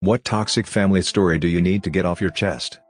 What toxic family story do you need to get off your chest?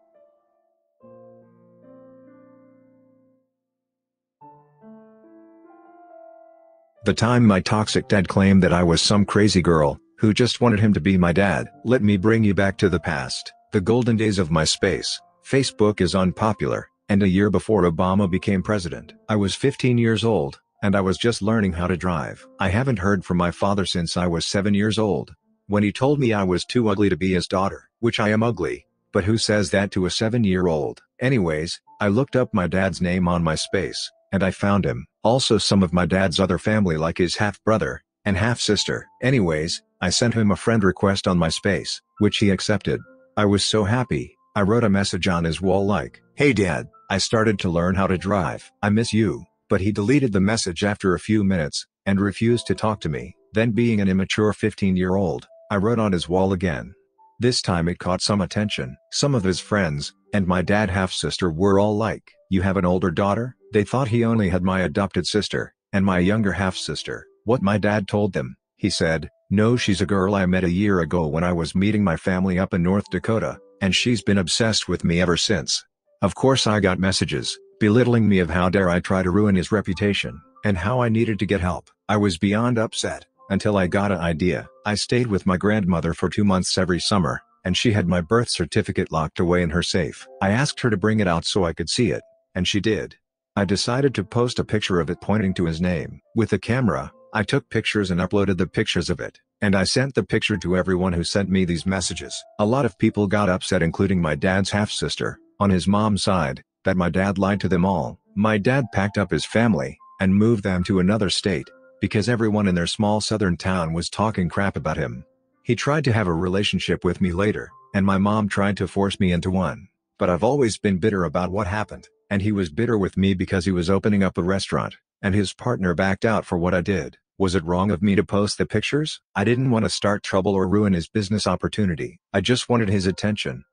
The time my toxic dad claimed that I was some crazy girl, who just wanted him to be my dad. Let me bring you back to the past, the golden days of MySpace. Facebook is unpopular, and a year before Obama became president. I was 15 years old, and I was just learning how to drive. I haven't heard from my father since I was 7 years old, when he told me I was too ugly to be his daughter. Which I am ugly, but who says that to a 7-year-old? Anyways, I looked up my dad's name on MySpace, and I found him. Also some of my dad's other family like his half-brother and half-sister. Anyways, I sent him a friend request on MySpace, which he accepted. I was so happy. I wrote a message on his wall like, "Hey Dad, I started to learn how to drive. I miss you." But he deleted the message after a few minutes, and refused to talk to me. Then being an immature 15-year-old, I wrote on his wall again. This time it caught some attention. Some of his friends, and my dad half-sister were all like, "You have an older daughter?" They thought he only had my adopted sister, and my younger half-sister. What my dad told them, he said, "No, she's a girl I met a year ago when I was meeting my family up in North Dakota, and she's been obsessed with me ever since." Of course I got messages, belittling me of how dare I try to ruin his reputation, and how I needed to get help. I was beyond upset, until I got an idea. I stayed with my grandmother for 2 months every summer, and she had my birth certificate locked away in her safe. I asked her to bring it out so I could see it, and she did. I decided to post a picture of it pointing to his name. With a camera, I took pictures and uploaded the pictures of it, and I sent the picture to everyone who sent me these messages. A lot of people got upset, including my dad's half-sister, on his mom's side, that my dad lied to them all. My dad packed up his family, and moved them to another state, because everyone in their small southern town was talking crap about him. He tried to have a relationship with me later, and my mom tried to force me into one. But I've always been bitter about what happened, and he was bitter with me because he was opening up a restaurant, and his partner backed out for what I did. Was it wrong of me to post the pictures? I didn't want to start trouble or ruin his business opportunity. I just wanted his attention.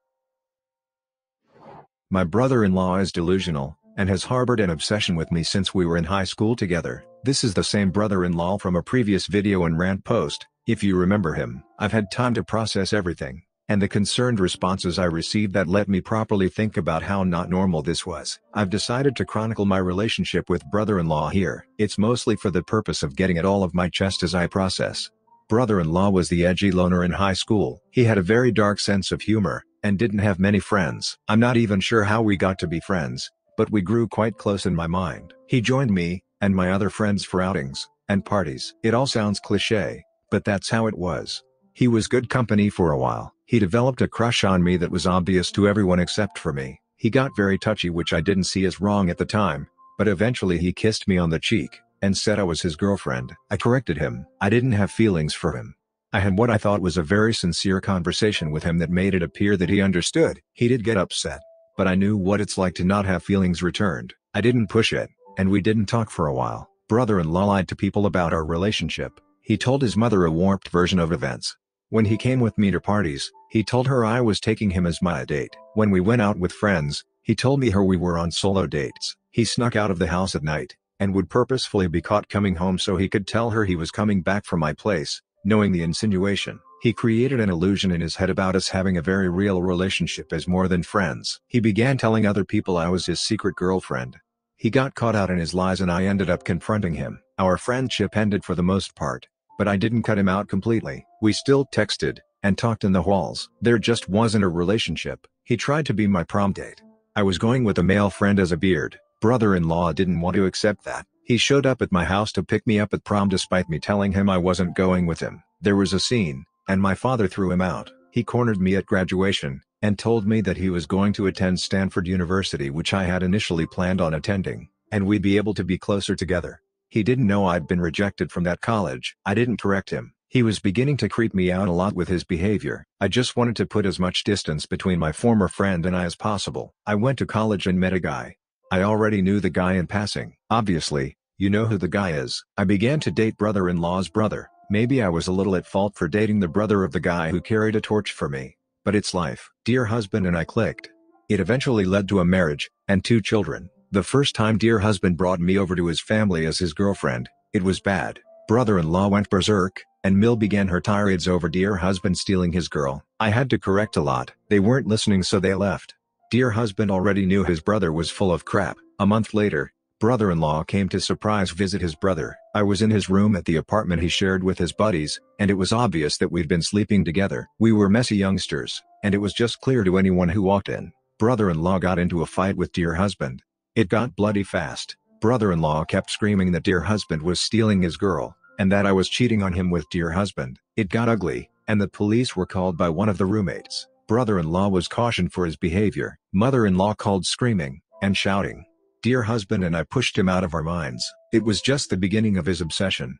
My brother-in-law is delusional, and has harbored an obsession with me since we were in high school together. This is the same brother-in-law from a previous video and rant post, if you remember him. I've had time to process everything, and the concerned responses I received that let me properly think about how not normal this was. I've decided to chronicle my relationship with brother-in-law here. It's mostly for the purpose of getting it all off my chest as I process. Brother-in-law was the edgy loner in high school. He had a very dark sense of humor, and didn't have many friends. I'm not even sure how we got to be friends, but we grew quite close in my mind. He joined me, and my other friends for outings, and parties. It all sounds cliché, but that's how it was. He was good company for a while. He developed a crush on me that was obvious to everyone except for me. He got very touchy, which I didn't see as wrong at the time, but eventually he kissed me on the cheek, and said I was his girlfriend. I corrected him. I didn't have feelings for him. I had what I thought was a very sincere conversation with him that made it appear that he understood. He did get upset, but I knew what it's like to not have feelings returned. I didn't push it, and we didn't talk for a while. Brother-in-law lied to people about our relationship. He told his mother a warped version of events. When he came with me to parties, he told her I was taking him as my date. When we went out with friends, he told me we were on solo dates. He snuck out of the house at night, and would purposefully be caught coming home so he could tell her he was coming back from my place. Knowing the insinuation, he created an illusion in his head about us having a very real relationship as more than friends. He began telling other people I was his secret girlfriend. He got caught out in his lies, and I ended up confronting him. Our friendship ended for the most part, but I didn't cut him out completely. We still texted, and talked in the halls. There just wasn't a relationship. He tried to be my prom date. I was going with a male friend as a beard. Brother-in-law didn't want to accept that. He showed up at my house to pick me up at prom despite me telling him I wasn't going with him. There was a scene, and my father threw him out. He cornered me at graduation, and told me that he was going to attend Stanford University, which I had initially planned on attending, and we'd be able to be closer together. He didn't know I'd been rejected from that college. I didn't correct him. He was beginning to creep me out a lot with his behavior. I just wanted to put as much distance between my former friend and I as possible. I went to college and met a guy. I already knew the guy in passing. Obviously, you know who the guy is. I began to date brother-in-law's brother. Maybe I was a little at fault for dating the brother of the guy who carried a torch for me, but it's life. Dear husband and I clicked. It eventually led to a marriage, and 2 children. The first time dear husband brought me over to his family as his girlfriend, it was bad. Brother-in-law went berserk, and Mill began her tirades over dear husband stealing his girl. I had to correct a lot. They weren't listening, so they left. Dear husband already knew his brother was full of crap. A month later, brother-in-law came to surprise visit his brother. I was in his room at the apartment he shared with his buddies, and it was obvious that we'd been sleeping together. We were messy youngsters, and it was just clear to anyone who walked in. Brother-in-law got into a fight with dear husband. It got bloody fast. Brother-in-law kept screaming that dear husband was stealing his girl, and that I was cheating on him with dear husband. It got ugly, and the police were called by one of the roommates. Brother-in-law was cautioned for his behavior. Mother-in-law called screaming and shouting. Dear husband and I pushed him out of our minds. It was just the beginning of his obsession.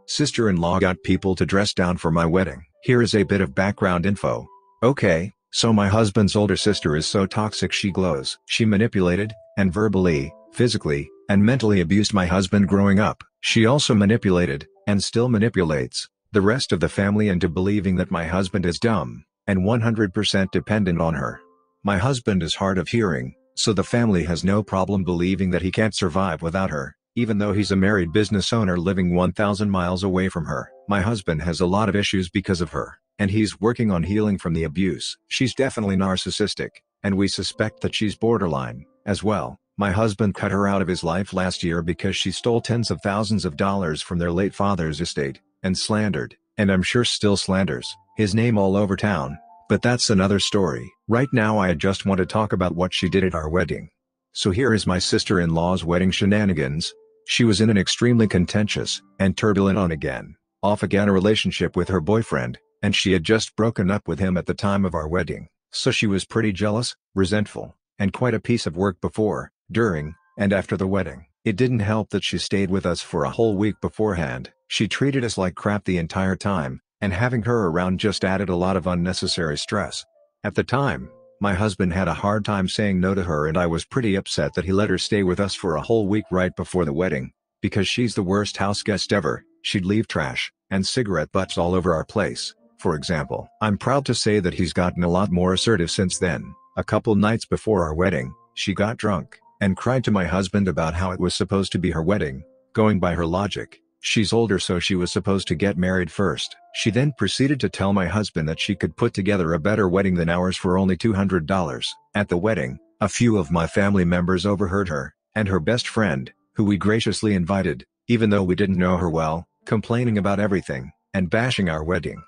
Sister-in-law got people to dress down for my wedding. Here is a bit of background info. Okay, so my husband's older sister is so toxic she glows. She manipulated, and verbally, physically, and mentally abused my husband growing up. She also manipulated, and still manipulates, the rest of the family into believing that my husband is dumb, and 100% dependent on her. My husband is hard of hearing, so the family has no problem believing that he can't survive without her, even though he's a married business owner living 1,000 miles away from her. My husband has a lot of issues because of her, and he's working on healing from the abuse. She's definitely narcissistic, and we suspect that she's borderline, as well. My husband cut her out of his life last year because she stole tens of thousands of dollars from their late father's estate, and slandered, and I'm sure still slanders, his name all over town. But that's another story. Right now I just want to talk about what she did at our wedding. So here is my sister-in-law's wedding shenanigans. She was in an extremely contentious, and turbulent on-again, off-again relationship with her boyfriend, and she had just broken up with him at the time of our wedding. So she was pretty jealous, resentful, and quite a piece of work before, during, and after the wedding. It didn't help that she stayed with us for a whole week beforehand. She treated us like crap the entire time, and having her around just added a lot of unnecessary stress. At the time, my husband had a hard time saying no to her, and I was pretty upset that he let her stay with us for a whole week right before the wedding, because she's the worst house guest ever. She'd leave trash and cigarette butts all over our place, for example. I'm proud to say that he's gotten a lot more assertive since then. A couple nights before our wedding, she got drunk and cried to my husband about how it was supposed to be her wedding. Going by her logic, she's older, so she was supposed to get married first. She then proceeded to tell my husband that she could put together a better wedding than ours for only $200. At the wedding, a few of my family members overheard her, and her best friend, who we graciously invited, even though we didn't know her well, complaining about everything, and bashing our wedding.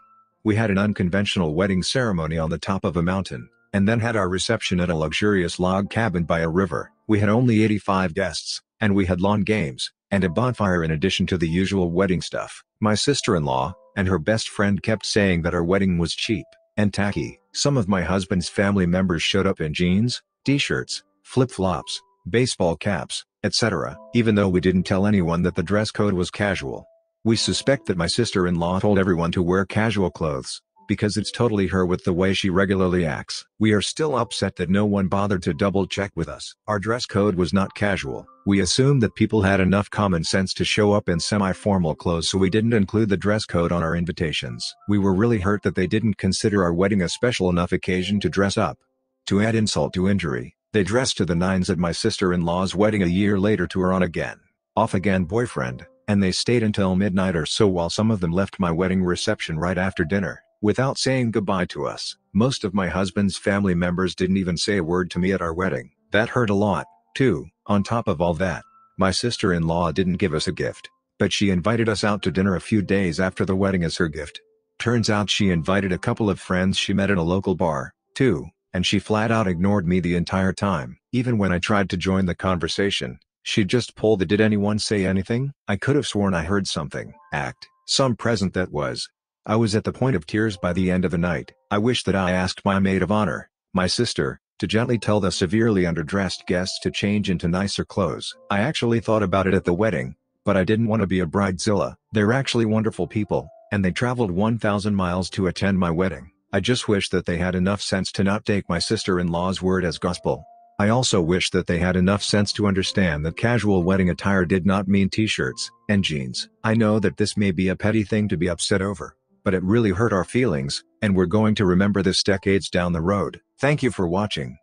We had an unconventional wedding ceremony on the top of a mountain, and then had our reception at a luxurious log cabin by a river. We had only 85 guests, and we had lawn games, and a bonfire in addition to the usual wedding stuff. My sister-in-law and her best friend kept saying that our wedding was cheap and tacky. Some of my husband's family members showed up in jeans, t-shirts, flip-flops, baseball caps, etc., even though we didn't tell anyone that the dress code was casual. We suspect that my sister-in-law told everyone to wear casual clothes, because it's totally her with the way she regularly acts. We are still upset that no one bothered to double-check with us. Our dress code was not casual. We assumed that people had enough common sense to show up in semi-formal clothes, so we didn't include the dress code on our invitations. We were really hurt that they didn't consider our wedding a special enough occasion to dress up. To add insult to injury, they dressed to the nines at my sister-in-law's wedding a year later to her on-again, off-again boyfriend, and they stayed until midnight or so, while some of them left my wedding reception right after dinner, without saying goodbye to us. Most of my husband's family members didn't even say a word to me at our wedding. That hurt a lot, too. On top of all that, my sister-in-law didn't give us a gift, but she invited us out to dinner a few days after the wedding as her gift. Turns out she invited a couple of friends she met at a local bar, too, and she flat out ignored me the entire time. Even when I tried to join the conversation, she just pulled the "did anyone say anything? I could have sworn I heard something" act. Some present that was. I was at the point of tears by the end of the night. I wish that I asked my maid of honor, my sister, to gently tell the severely underdressed guests to change into nicer clothes. I actually thought about it at the wedding, but I didn't want to be a bridezilla. They're actually wonderful people, and they traveled 1,000 miles to attend my wedding. I just wish that they had enough sense to not take my sister-in-law's word as gospel. I also wish that they had enough sense to understand that casual wedding attire did not mean t-shirts and jeans. I know that this may be a petty thing to be upset over, but it really hurt our feelings, and we're going to remember this decades down the road. Thank you for watching.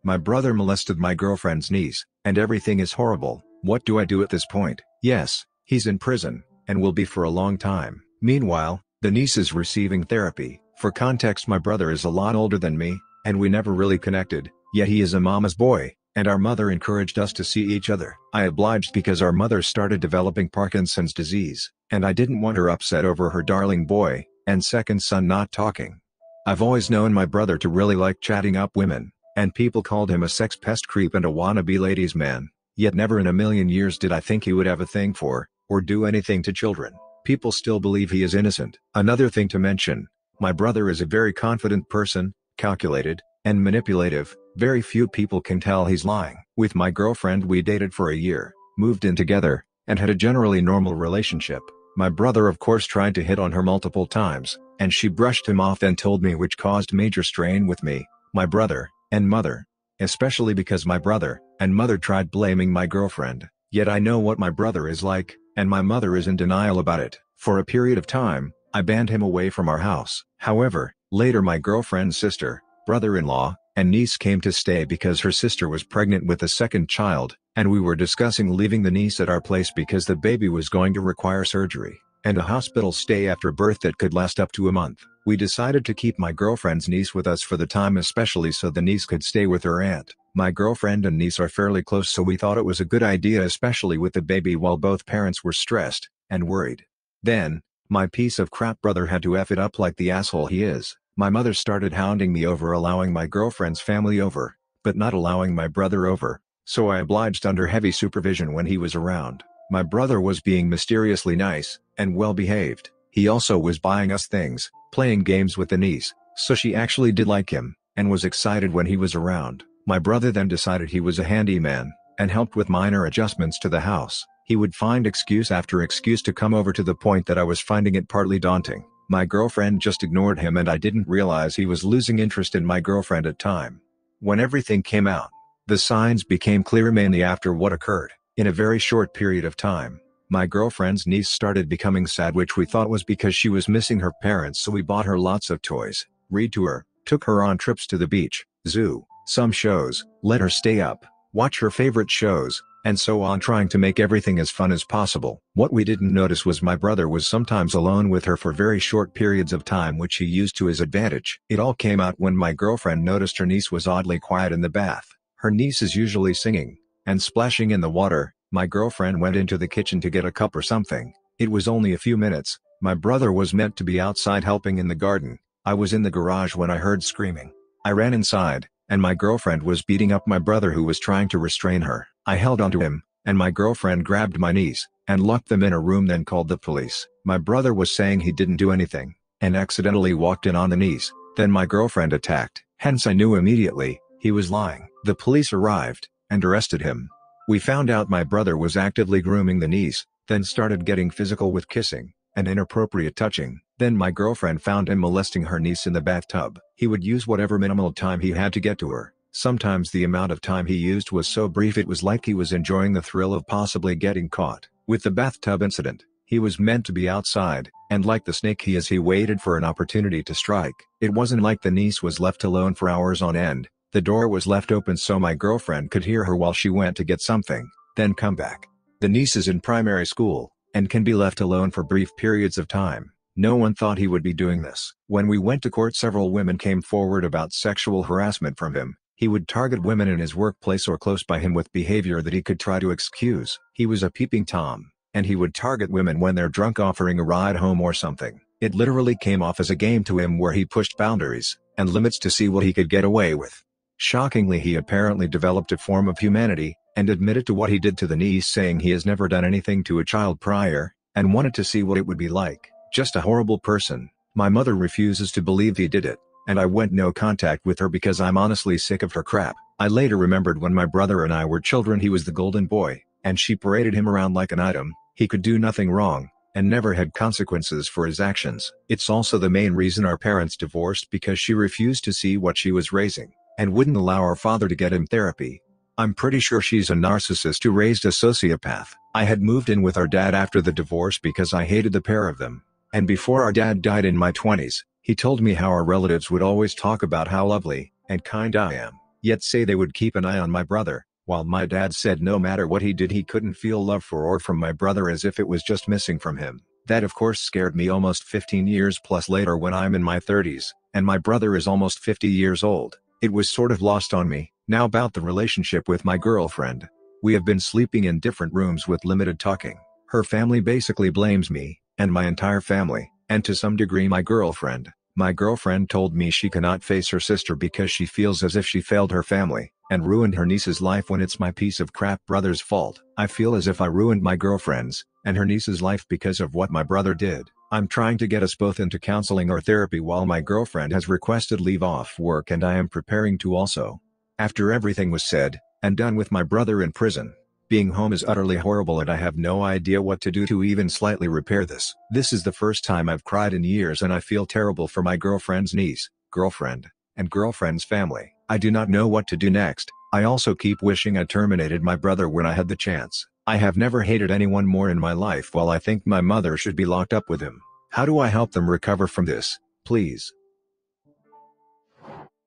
My brother molested my girlfriend's niece, and everything is horrible. What do I do at this point? Yes, he's in prison, and will be for a long time. Meanwhile, the niece is receiving therapy. For context, my brother is a lot older than me, and we never really connected, yet he is a mama's boy, and our mother encouraged us to see each other. I obliged because our mother started developing Parkinson's disease, and I didn't want her upset over her darling boy and second son not talking. I've always known my brother to really like chatting up women, and people called him a sex pest creep and a wannabe ladies' man, yet never in a million years did I think he would have a thing for, or do anything to children. People still believe he is innocent. Another thing to mention, my brother is a very confident person, calculated, and manipulative. Very few people can tell he's lying. With my girlfriend we dated for a year, moved in together, and had a generally normal relationship. My brother of course tried to hit on her multiple times, and she brushed him off and told me, which caused major strain with me, my brother, and mother. Especially because my brother and mother tried blaming my girlfriend. Yet I know what my brother is like, and my mother is in denial about it. For a period of time, I banned him away from our house. However, later my girlfriend's sister, brother-in-law, and niece came to stay because her sister was pregnant with a second child, and we were discussing leaving the niece at our place because the baby was going to require surgery and a hospital stay after birth that could last up to a month. We decided to keep my girlfriend's niece with us for the time, especially so the niece could stay with her aunt. My girlfriend and niece are fairly close, so we thought it was a good idea, especially with the baby, while both parents were stressed and worried. Then, my piece of crap brother had to F it up like the asshole he is. My mother started hounding me over allowing my girlfriend's family over, but not allowing my brother over, so I obliged under heavy supervision when he was around. My brother was being mysteriously nice and well behaved. He also was buying us things, playing games with the niece, so she actually did like him, and was excited when he was around. My brother then decided he was a handyman, and helped with minor adjustments to the house. He would find excuse after excuse to come over, to the point that I was finding it partly daunting. My girlfriend just ignored him, and I didn't realize he was losing interest in my girlfriend at time. When everything came out, the signs became clear, mainly after what occurred. In a very short period of time, my girlfriend's niece started becoming sad, which we thought was because she was missing her parents, so we bought her lots of toys, read to her, took her on trips to the beach, zoo, some shows, let her stay up, watch her favorite shows, and so on, trying to make everything as fun as possible. What we didn't notice was my brother was sometimes alone with her for very short periods of time, which he used to his advantage. It all came out when my girlfriend noticed her niece was oddly quiet in the bath. Her niece is usually singing and splashing in the water. My girlfriend went into the kitchen to get a cup or something. It was only a few minutes. My brother was meant to be outside helping in the garden. I was in the garage when I heard screaming. I ran inside, and my girlfriend was beating up my brother, who was trying to restrain her. I held onto him, and my girlfriend grabbed my niece and locked them in a room, then called the police. My brother was saying he didn't do anything, and accidentally walked in on the niece. Then my girlfriend attacked. Hence I knew immediately he was lying. The police arrived and arrested him. We found out my brother was actively grooming the niece, then started getting physical with kissing and inappropriate touching. Then my girlfriend found him molesting her niece in the bathtub. He would use whatever minimal time he had to get to her. Sometimes the amount of time he used was so brief it was like he was enjoying the thrill of possibly getting caught. With the bathtub incident, he was meant to be outside, and like the snake he is, he waited for an opportunity to strike. It wasn't like the niece was left alone for hours on end. The door was left open so my girlfriend could hear her while she went to get something, then come back. The niece is in primary school, and can be left alone for brief periods of time. No one thought he would be doing this. When we went to court, several women came forward about sexual harassment from him. He would target women in his workplace or close by him with behavior that he could try to excuse. He was a peeping Tom, and he would target women when they're drunk, offering a ride home or something. It literally came off as a game to him where he pushed boundaries and limits to see what he could get away with. Shockingly, he apparently developed a form of humanity, and admitted to what he did to the niece, saying he has never done anything to a child prior, and wanted to see what it would be like. Just a horrible person. My mother refuses to believe he did it, and I went no contact with her because I'm honestly sick of her crap. I later remembered when my brother and I were children, he was the golden boy, and she paraded him around like an item. He could do nothing wrong, and never had consequences for his actions. It's also the main reason our parents divorced, because she refused to see what she was raising, and wouldn't allow our father to get him therapy. I'm pretty sure she's a narcissist who raised a sociopath. I had moved in with our dad after the divorce because I hated the pair of them. And before our dad died in my 20s, he told me how our relatives would always talk about how lovely and kind I am, yet say they would keep an eye on my brother, while my dad said no matter what he did he couldn't feel love for or from my brother, as if it was just missing from him. That of course scared me almost 15 years plus later when I'm in my 30s, and my brother is almost 50 years old. It was sort of lost on me. Now about the relationship with my girlfriend. We have been sleeping in different rooms with limited talking. Her family basically blames me, and my entire family, and to some degree my girlfriend. My girlfriend told me she cannot face her sister because she feels as if she failed her family, and ruined her niece's life when it's my piece of crap brother's fault. I feel as if I ruined my girlfriend's, and her niece's life because of what my brother did. I'm trying to get us both into counseling or therapy while my girlfriend has requested leave off work and I am preparing to also. After everything was said and done with my brother in prison, being home is utterly horrible and I have no idea what to do to even slightly repair this. This is the first time I've cried in years and I feel terrible for my girlfriend's niece, girlfriend, and girlfriend's family. I do not know what to do next. I also keep wishing I terminated my brother when I had the chance. I have never hated anyone more in my life while I think my mother should be locked up with him. How do I help them recover from this, please?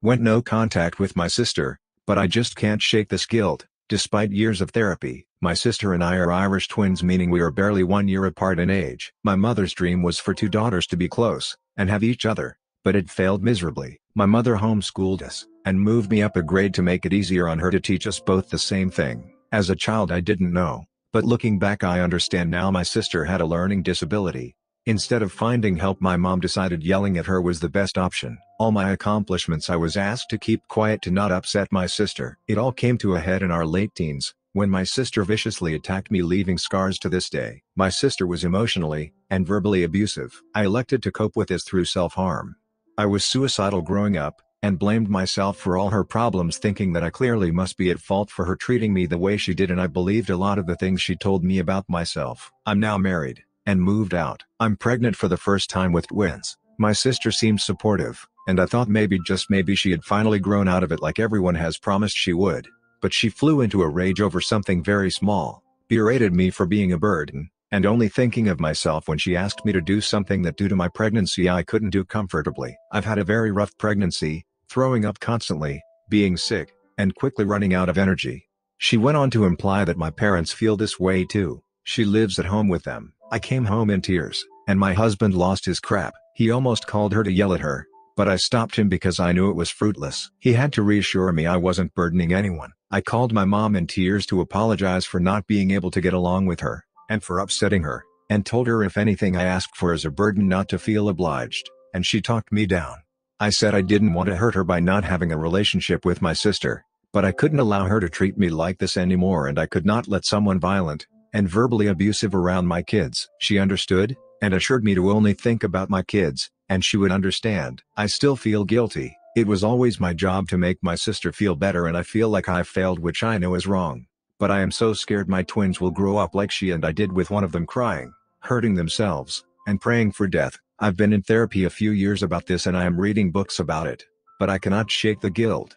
Went no contact with my sister, but I just can't shake this guilt. Despite years of therapy, my sister and I are Irish twins, meaning we are barely 1 year apart in age. My mother's dream was for two daughters to be close and have each other, but it failed miserably. My mother homeschooled us and moved me up a grade to make it easier on her to teach us both the same thing. As a child I didn't know, but looking back I understand now my sister had a learning disability. Instead of finding help my mom decided yelling at her was the best option. All my accomplishments I was asked to keep quiet to not upset my sister. It all came to a head in our late teens, when my sister viciously attacked me, leaving scars to this day. My sister was emotionally and verbally abusive. I elected to cope with this through self-harm. I was suicidal growing up, and blamed myself for all her problems, thinking that I clearly must be at fault for her treating me the way she did, and I believed a lot of the things she told me about myself. I'm now married and moved out. I'm pregnant for the first time with twins. My sister seemed supportive, and I thought maybe, just maybe, she had finally grown out of it like everyone has promised she would. But she flew into a rage over something very small, berated me for being a burden, and only thinking of myself when she asked me to do something that due to my pregnancy I couldn't do comfortably. I've had a very rough pregnancy, throwing up constantly, being sick, and quickly running out of energy. She went on to imply that my parents feel this way too. She lives at home with them. I came home in tears, and my husband lost his crap. He almost called her to yell at her, but I stopped him because I knew it was fruitless. He had to reassure me I wasn't burdening anyone. I called my mom in tears to apologize for not being able to get along with her, and for upsetting her, and told her if anything I asked for is a burden not to feel obliged, and she talked me down. I said I didn't want to hurt her by not having a relationship with my sister, but I couldn't allow her to treat me like this anymore, and I could not let someone violent and verbally abusive around my kids. She understood, and assured me to only think about my kids, and she would understand. I still feel guilty. It was always my job to make my sister feel better, and I feel like I failed, which I know is wrong. But I am so scared my twins will grow up like she and I did, with one of them crying, hurting themselves, and praying for death. I've been in therapy a few years about this and I am reading books about it, but I cannot shake the guilt.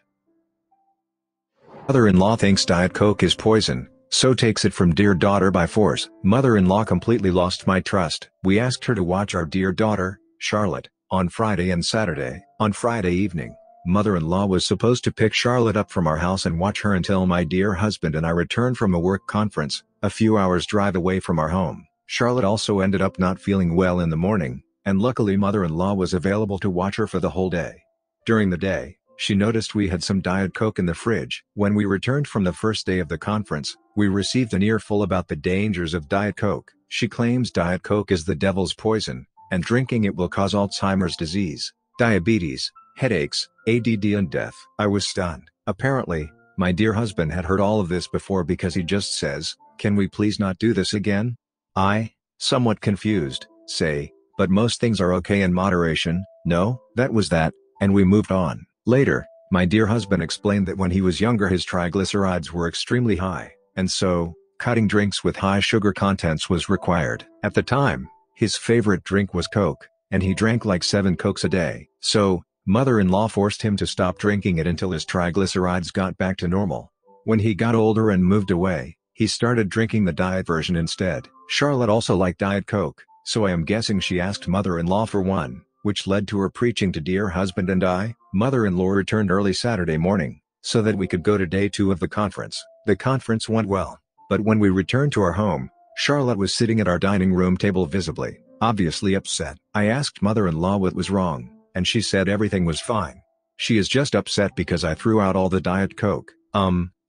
Mother-in-law thinks Diet Coke is poison, so takes it from dear daughter by force. Mother-in-law completely lost my trust. We asked her to watch our dear daughter, Charlotte, on Friday and Saturday. On Friday evening, mother-in-law was supposed to pick Charlotte up from our house and watch her until my dear husband and I returned from a work conference, a few hours drive away from our home. Charlotte also ended up not feeling well in the morning, and luckily mother-in-law was available to watch her for the whole day. During the day, she noticed we had some Diet Coke in the fridge. When we returned from the first day of the conference, we received an earful about the dangers of Diet Coke. She claims Diet Coke is the devil's poison, and drinking it will cause Alzheimer's disease, diabetes, headaches, ADD and death. I was stunned. Apparently, my dear husband had heard all of this before because he just says, "Can we please not do this again?" I, somewhat confused, say, "But most things are okay in moderation." No, that was that, and we moved on. Later, my dear husband explained that when he was younger his triglycerides were extremely high, and so, cutting drinks with high sugar contents was required. At the time, his favorite drink was Coke, and he drank like 7 Cokes a day. So, mother-in-law forced him to stop drinking it until his triglycerides got back to normal. When he got older and moved away, he started drinking the diet version instead. Charlotte also liked Diet Coke, so I am guessing she asked mother-in-law for one, which led to her preaching to dear husband and I. Mother-in-law returned early Saturday morning, so that we could go to day 2 of the conference. The conference went well, but when we returned to our home, Charlotte was sitting at our dining room table visibly, obviously upset. I asked mother-in-law what was wrong, and she said everything was fine. She is just upset because I threw out all the Diet Coke.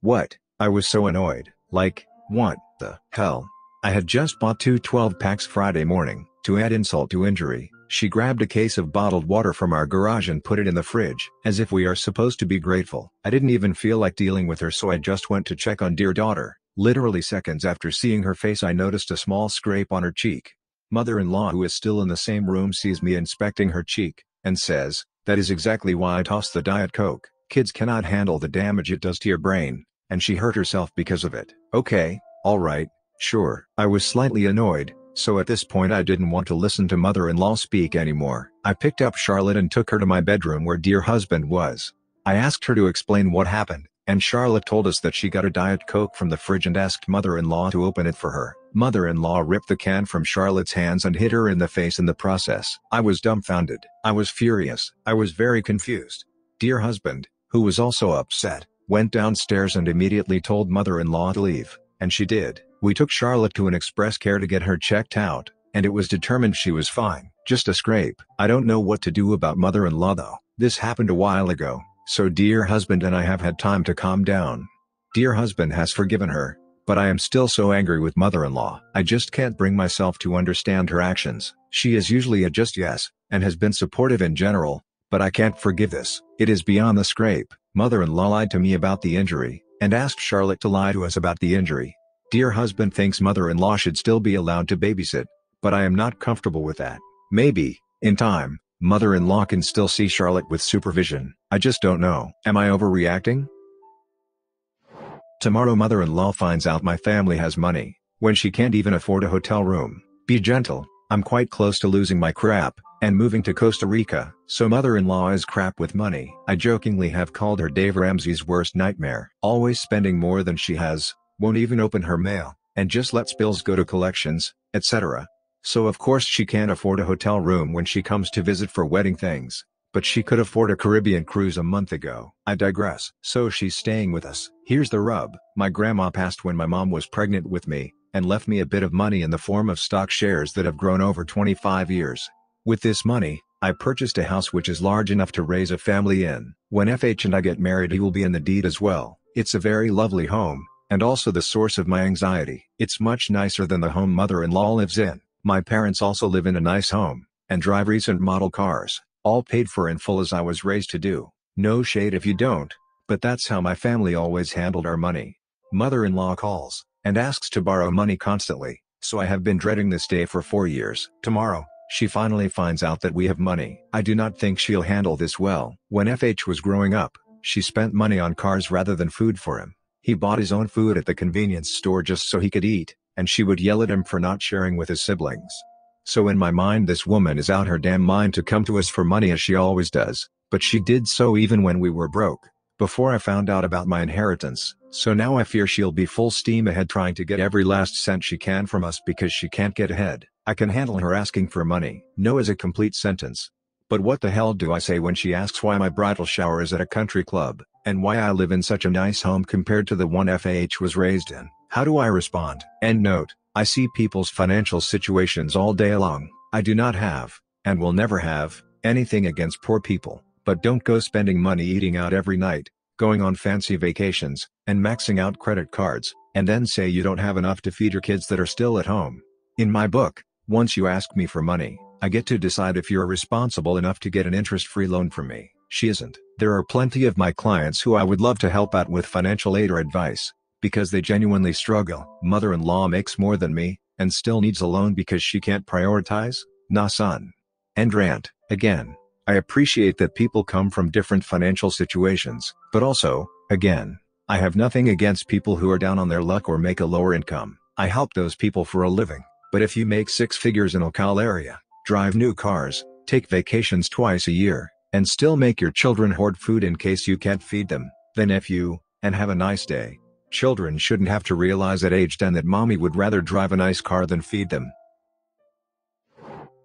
What? I was so annoyed. Like, what the hell? I had just bought two 12-packs Friday morning. To add insult to injury, she grabbed a case of bottled water from our garage and put it in the fridge, as if we are supposed to be grateful. I didn't even feel like dealing with her, so I just went to check on dear daughter. Literally seconds after seeing her face, I noticed a small scrape on her cheek. Mother-in-law, who is still in the same room, sees me inspecting her cheek, and says, "That is exactly why I tossed the Diet Coke. Kids cannot handle the damage it does to your brain, and she hurt herself because of it." Okay, alright, sure. I was slightly annoyed, so at this point I didn't want to listen to mother-in-law speak anymore. I picked up Charlotte and took her to my bedroom where dear husband was. I asked her to explain what happened, and Charlotte told us that she got a Diet Coke from the fridge and asked mother-in-law to open it for her. Mother-in-law ripped the can from Charlotte's hands and hit her in the face in the process. I was dumbfounded. I was furious. I was very confused. Dear husband, who was also upset, went downstairs and immediately told mother-in-law to leave, and she did. We took Charlotte to an express care to get her checked out, and it was determined she was fine, just a scrape. I don't know what to do about mother-in-law though. This happened a while ago, so dear husband and I have had time to calm down. Dear husband has forgiven her, but I am still so angry with mother-in-law. I just can't bring myself to understand her actions. She is usually a just yes, and has been supportive in general, but I can't forgive this. It is beyond the scrape. Mother-in-law lied to me about the injury, and asked Charlotte to lie to us about the injury. Dear husband thinks mother-in-law should still be allowed to babysit, but I am not comfortable with that. Maybe, in time, mother-in-law can still see Charlotte with supervision. I just don't know. Am I overreacting? Tomorrow mother-in-law finds out my family has money, when she can't even afford a hotel room. Be gentle, I'm quite close to losing my crap, and moving to Costa Rica, so mother-in-law is crap with money. I jokingly have called her Dave Ramsey's worst nightmare. Always spending more than she has, won't even open her mail, and just lets bills go to collections, etc. So of course she can't afford a hotel room when she comes to visit for wedding things, but she could afford a Caribbean cruise a month ago. I digress. So she's staying with us. Here's the rub. My grandma passed when my mom was pregnant with me, and left me a bit of money in the form of stock shares that have grown over 25 years. With this money, I purchased a house which is large enough to raise a family in. When FH and I get married, he will be in the deed as well. It's a very lovely home, and also the source of my anxiety. It's much nicer than the home mother-in-law lives in. My parents also live in a nice home, and drive recent model cars, all paid for in full as I was raised to do. No shade if you don't, but that's how my family always handled our money. Mother-in-law calls, and asks to borrow money constantly, so I have been dreading this day for 4 years. Tomorrow, she finally finds out that we have money. I do not think she'll handle this well. When FH was growing up, she spent money on cars rather than food for him. He bought his own food at the convenience store just so he could eat, and she would yell at him for not sharing with his siblings. So in my mind, this woman is out her damn mind to come to us for money as she always does, but she did so even when we were broke, before I found out about my inheritance. So now I fear she'll be full steam ahead trying to get every last cent she can from us because she can't get ahead. I can handle her asking for money. No is a complete sentence. But what the hell do I say when she asks why my bridal shower is at a country club, and why I live in such a nice home compared to the one FAH was raised in? How do I respond? End note. I see people's financial situations all day long. I do not have, and will never have, anything against poor people, but don't go spending money eating out every night, going on fancy vacations, and maxing out credit cards, and then say you don't have enough to feed your kids that are still at home. In my book, once you ask me for money, I get to decide if you're responsible enough to get an interest-free loan from me. She isn't. There are plenty of my clients who I would love to help out with financial aid or advice, because they genuinely struggle. Mother-in-law makes more than me, and still needs a loan because she can't prioritize? Nah son. End rant. Again, I appreciate that people come from different financial situations, but also, again, I have nothing against people who are down on their luck or make a lower income. I help those people for a living. But if you make 6 figures in local area, drive new cars, take vacations twice a year, and still make your children hoard food in case you can't feed them, then F you, and have a nice day. Children shouldn't have to realize at age 10 that mommy would rather drive a nice car than feed them.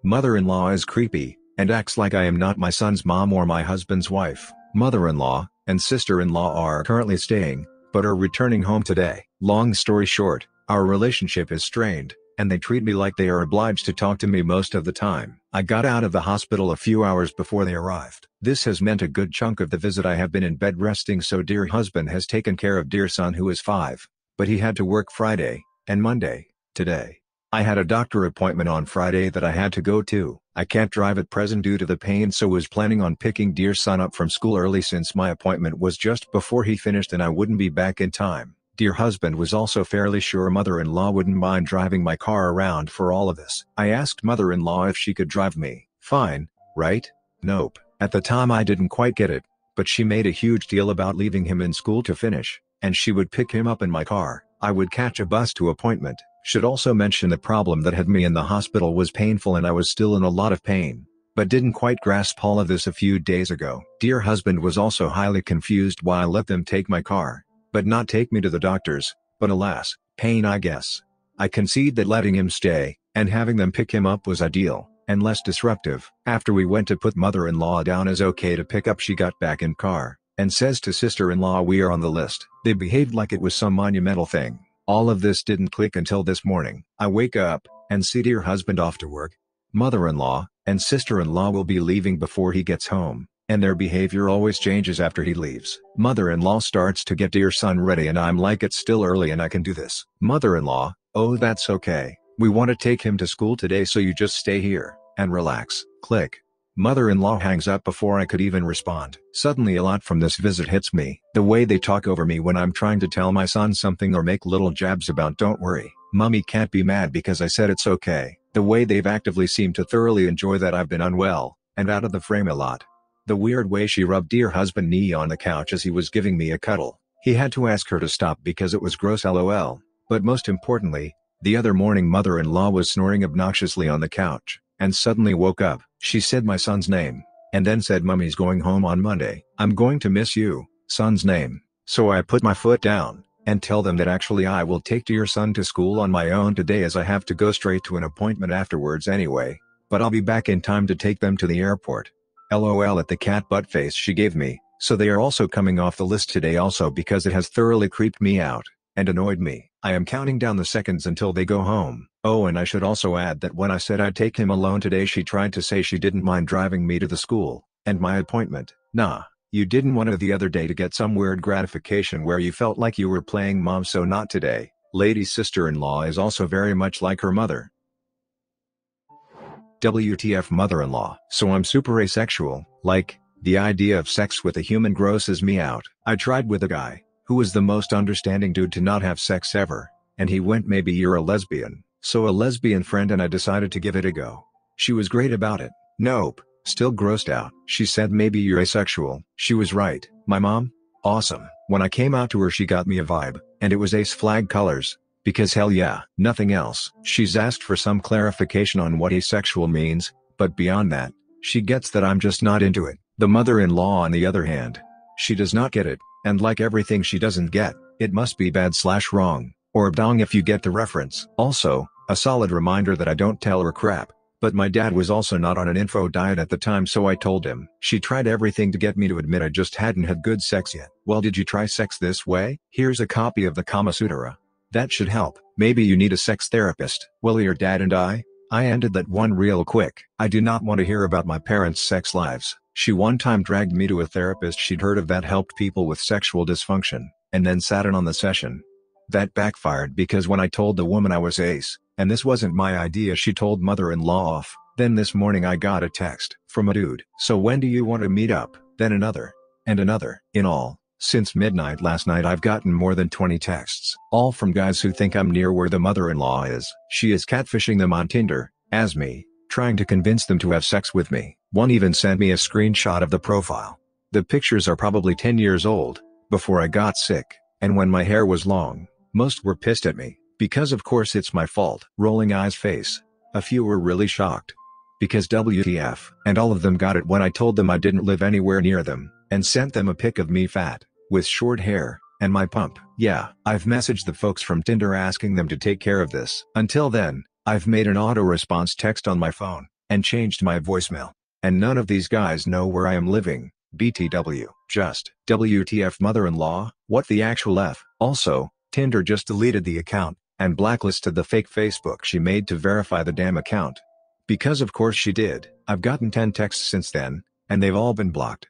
Mother-in-law is creepy, and acts like I am not my son's mom or my husband's wife. Mother-in-law and sister-in-law are currently staying, but are returning home today. Long story short, our relationship is strained, and they treat me like they are obliged to talk to me most of the time. I got out of the hospital a few hours before they arrived. This has meant a good chunk of the visit I have been in bed resting, so dear husband has taken care of dear son who is 5, but he had to work Friday and Monday, today. I had a doctor appointment on Friday that I had to go to. I can't drive at present due to the pain, so was planning on picking dear son up from school early since my appointment was just before he finished and I wouldn't be back in time. Dear husband was also fairly sure mother-in-law wouldn't mind driving my car around for all of this. I asked mother-in-law if she could drive me. Fine, right? Nope. At the time I didn't quite get it, but she made a huge deal about leaving him in school to finish, and she would pick him up in my car. I would catch a bus to appointment. Should also mention the problem that had me in the hospital was painful and I was still in a lot of pain, but didn't quite grasp all of this a few days ago. Dear husband was also highly confused why I let them take my car, but not take me to the doctors, but alas, pain I guess. I concede that letting him stay, and having them pick him up was ideal, and less disruptive. After we went to put mother-in-law down as okay to pick up, she got back in car, and says to sister-in-law we are on the list. They behaved like it was some monumental thing. All of this didn't click until this morning. I wake up, and see dear husband off to work. Mother-in-law, and sister-in-law will be leaving before he gets home, and their behavior always changes after he leaves. Mother-in-law starts to get dear son ready and I'm like, it's still early and I can do this. Mother-in-law, oh that's okay. We want to take him to school today, so you just stay here, and relax. Click. Mother-in-law hangs up before I could even respond. Suddenly a lot from this visit hits me. The way they talk over me when I'm trying to tell my son something or make little jabs about don't worry, mommy can't be mad because I said it's okay. The way they've actively seemed to thoroughly enjoy that I've been unwell, and out of the frame a lot. The weird way she rubbed dear husband knee on the couch as he was giving me a cuddle. He had to ask her to stop because it was gross lol. But most importantly, the other morning mother-in-law was snoring obnoxiously on the couch, and suddenly woke up. She said my son's name, and then said mummy's going home on Monday. I'm going to miss you, son's name. So I put my foot down, and tell them that actually I will take dear son to school on my own today as I have to go straight to an appointment afterwards anyway, but I'll be back in time to take them to the airport. LOL at the cat butt face she gave me. So they are also coming off the list today also because it has thoroughly creeped me out, and annoyed me. I am counting down the seconds until they go home. Oh, and I should also add that when I said I'd take him alone today, she tried to say she didn't mind driving me to the school, and my appointment. Nah, you didn't want to the other day to get some weird gratification where you felt like you were playing mom, so not today. Lady's sister-in-law is also very much like her mother. WTF mother-in-law. So I'm super asexual, like, the idea of sex with a human grosses me out. I tried with a guy, who was the most understanding dude to not have sex ever, and he went maybe you're a lesbian. So a lesbian friend and I decided to give it a go. She was great about it. Nope, still grossed out. She said maybe you're asexual. She was right. My mom? Awesome. When I came out to her she got me a vibe, and it was ace flag colors. Because hell yeah, nothing else. She's asked for some clarification on what asexual means, but beyond that, she gets that I'm just not into it. The mother-in-law on the other hand, she does not get it, and like everything she doesn't get, it must be bad/wrong, or bdong if you get the reference. Also, a solid reminder that I don't tell her crap, but my dad was also not on an info diet at the time, so I told him. She tried everything to get me to admit I just hadn't had good sex yet. Well, did you try sex this way? Here's a copy of the Kama Sutra. That should help. Maybe you need a sex therapist. Well, your dad and I ended that one real quick. I do not want to hear about my parents' sex lives. She one time dragged me to a therapist she'd heard of that helped people with sexual dysfunction, and then sat in on the session. That backfired because when I told the woman I was ace, and this wasn't my idea, she told mother-in-law off. Then this morning I got a text from a dude. So when do you want to meet up? Then another. And another. In all, since midnight last night I've gotten more than 20 texts, all from guys who think I'm near where the mother-in-law is. She is catfishing them on Tinder, as me, trying to convince them to have sex with me. One even sent me a screenshot of the profile. The pictures are probably 10 years old, before I got sick, and when my hair was long. Most were pissed at me, because of course it's my fault. Rolling eyes face. A few were really shocked. Because WTF, and all of them got it when I told them I didn't live anywhere near them, and sent them a pic of me fat, with short hair, and my pump. Yeah, I've messaged the folks from Tinder asking them to take care of this. Until then, I've made an auto-response text on my phone, and changed my voicemail. And none of these guys know where I am living. BTW, just, WTF mother-in-law, what the actual F? Also, Tinder just deleted the account, and blacklisted the fake Facebook she made to verify the damn account. Because of course she did. I've gotten 10 texts since then, and they've all been blocked.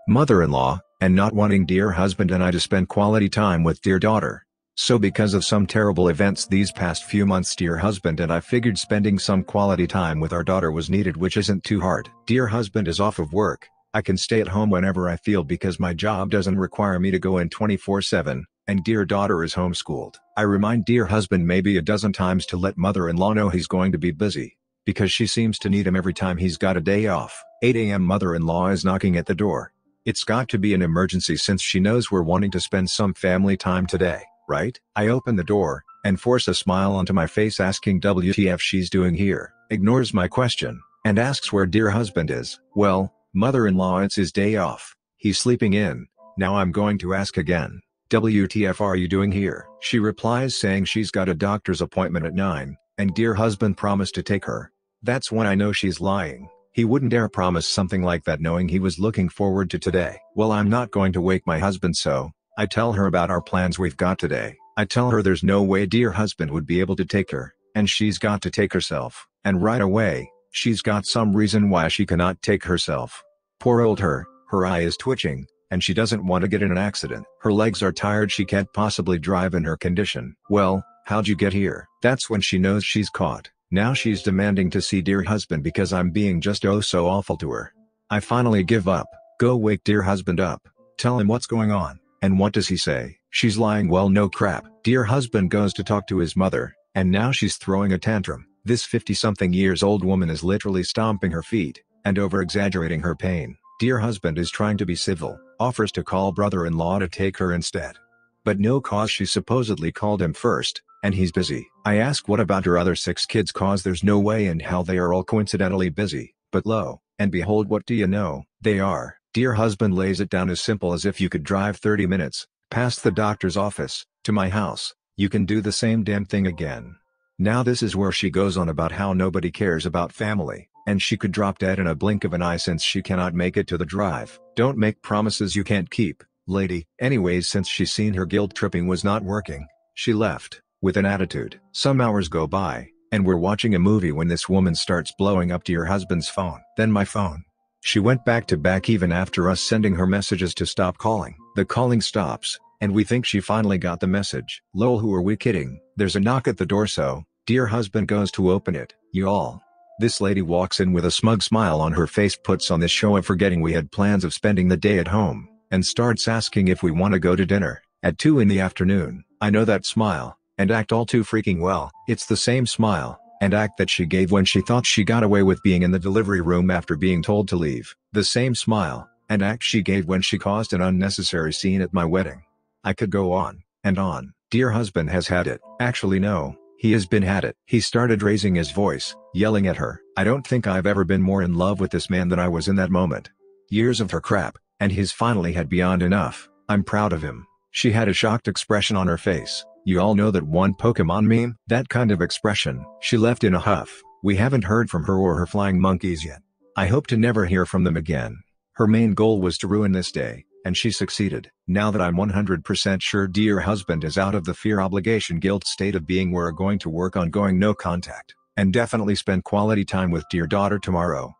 Mother-in-law, and not wanting dear husband and I to spend quality time with dear daughter. So because of some terrible events these past few months, dear husband and I figured spending some quality time with our daughter was needed, which isn't too hard. Dear husband is off of work. I can stay at home whenever I feel because my job doesn't require me to go in 24/7, and dear daughter is homeschooled. I remind dear husband maybe a dozen times to let mother-in-law know he's going to be busy, because she seems to need him every time he's got a day off. 8 a.m. Mother-in-law is knocking at the door. It's got to be an emergency since she knows we're wanting to spend some family time today, right? I open the door, and force a smile onto my face asking WTF she's doing here, ignores my question, and asks where dear husband is. Well, mother-in-law, it's his day off. He's sleeping in. Now I'm going to ask again. WTF are you doing here? She replies saying she's got a doctor's appointment at 9, and dear husband promised to take her. That's when I know she's lying. He wouldn't dare promise something like that knowing he was looking forward to today. Well, I'm not going to wake my husband, so I tell her about our plans we've got today. I tell her there's no way dear husband would be able to take her, and she's got to take herself. And right away, she's got some reason why she cannot take herself. Poor old her eye is twitching, and she doesn't want to get in an accident. Her legs are tired, she can't possibly drive in her condition. Well, how'd you get here? That's when she knows she's caught. Now she's demanding to see dear husband because I'm being just oh so awful to her. I finally give up. Go wake dear husband up. Tell him what's going on. And what does he say? She's lying. Well, no crap. Dear husband goes to talk to his mother, and now she's throwing a tantrum. This 50-something years old woman is literally stomping her feet, and over-exaggerating her pain. Dear husband is trying to be civil, offers to call brother-in-law to take her instead. But no, cause she supposedly called him first, and he's busy. I ask what about her other 6 kids, cause there's no way in hell they are all coincidentally busy. But lo and behold, what do you know? They are. Dear husband lays it down as simple as if you could drive 30 minutes, past the doctor's office, to my house, you can do the same damn thing again. Now this is where she goes on about how nobody cares about family, and she could drop dead in a blink of an eye since she cannot make it to the drive. Don't make promises you can't keep, lady. Anyways, since she's seen her guilt tripping was not working, she left, with an attitude. Some hours go by, and we're watching a movie when this woman starts blowing up dear husband's phone. Then my phone. She went back to back even after us sending her messages to stop calling. The calling stops, and we think she finally got the message. Lol, who are we kidding? There's a knock at the door, so dear husband goes to open it. Y'all. This lady walks in with a smug smile on her face, puts on this show of forgetting we had plans of spending the day at home, and starts asking if we want to go to dinner at 2 in the afternoon. I know that smile, and act all too freaking well. It's the same smile and act that she gave when she thought she got away with being in the delivery room after being told to leave. The same smile and act she gave when she caused an unnecessary scene at my wedding. I could go on and on. Dear husband has had it. Actually no, he has been had it. He started raising his voice, yelling at her. I don't think I've ever been more in love with this man than I was in that moment. Years of her crap, and he's finally had beyond enough. I'm proud of him. She had a shocked expression on her face. You all know that one Pokemon meme? That kind of expression. She left in a huff. We haven't heard from her or her flying monkeys yet. I hope to never hear from them again. Her main goal was to ruin this day, and she succeeded. Now that I'm 100% sure dear husband is out of the fear, obligation, guilt state of being, we're going to work on going no contact, and definitely spend quality time with dear daughter tomorrow.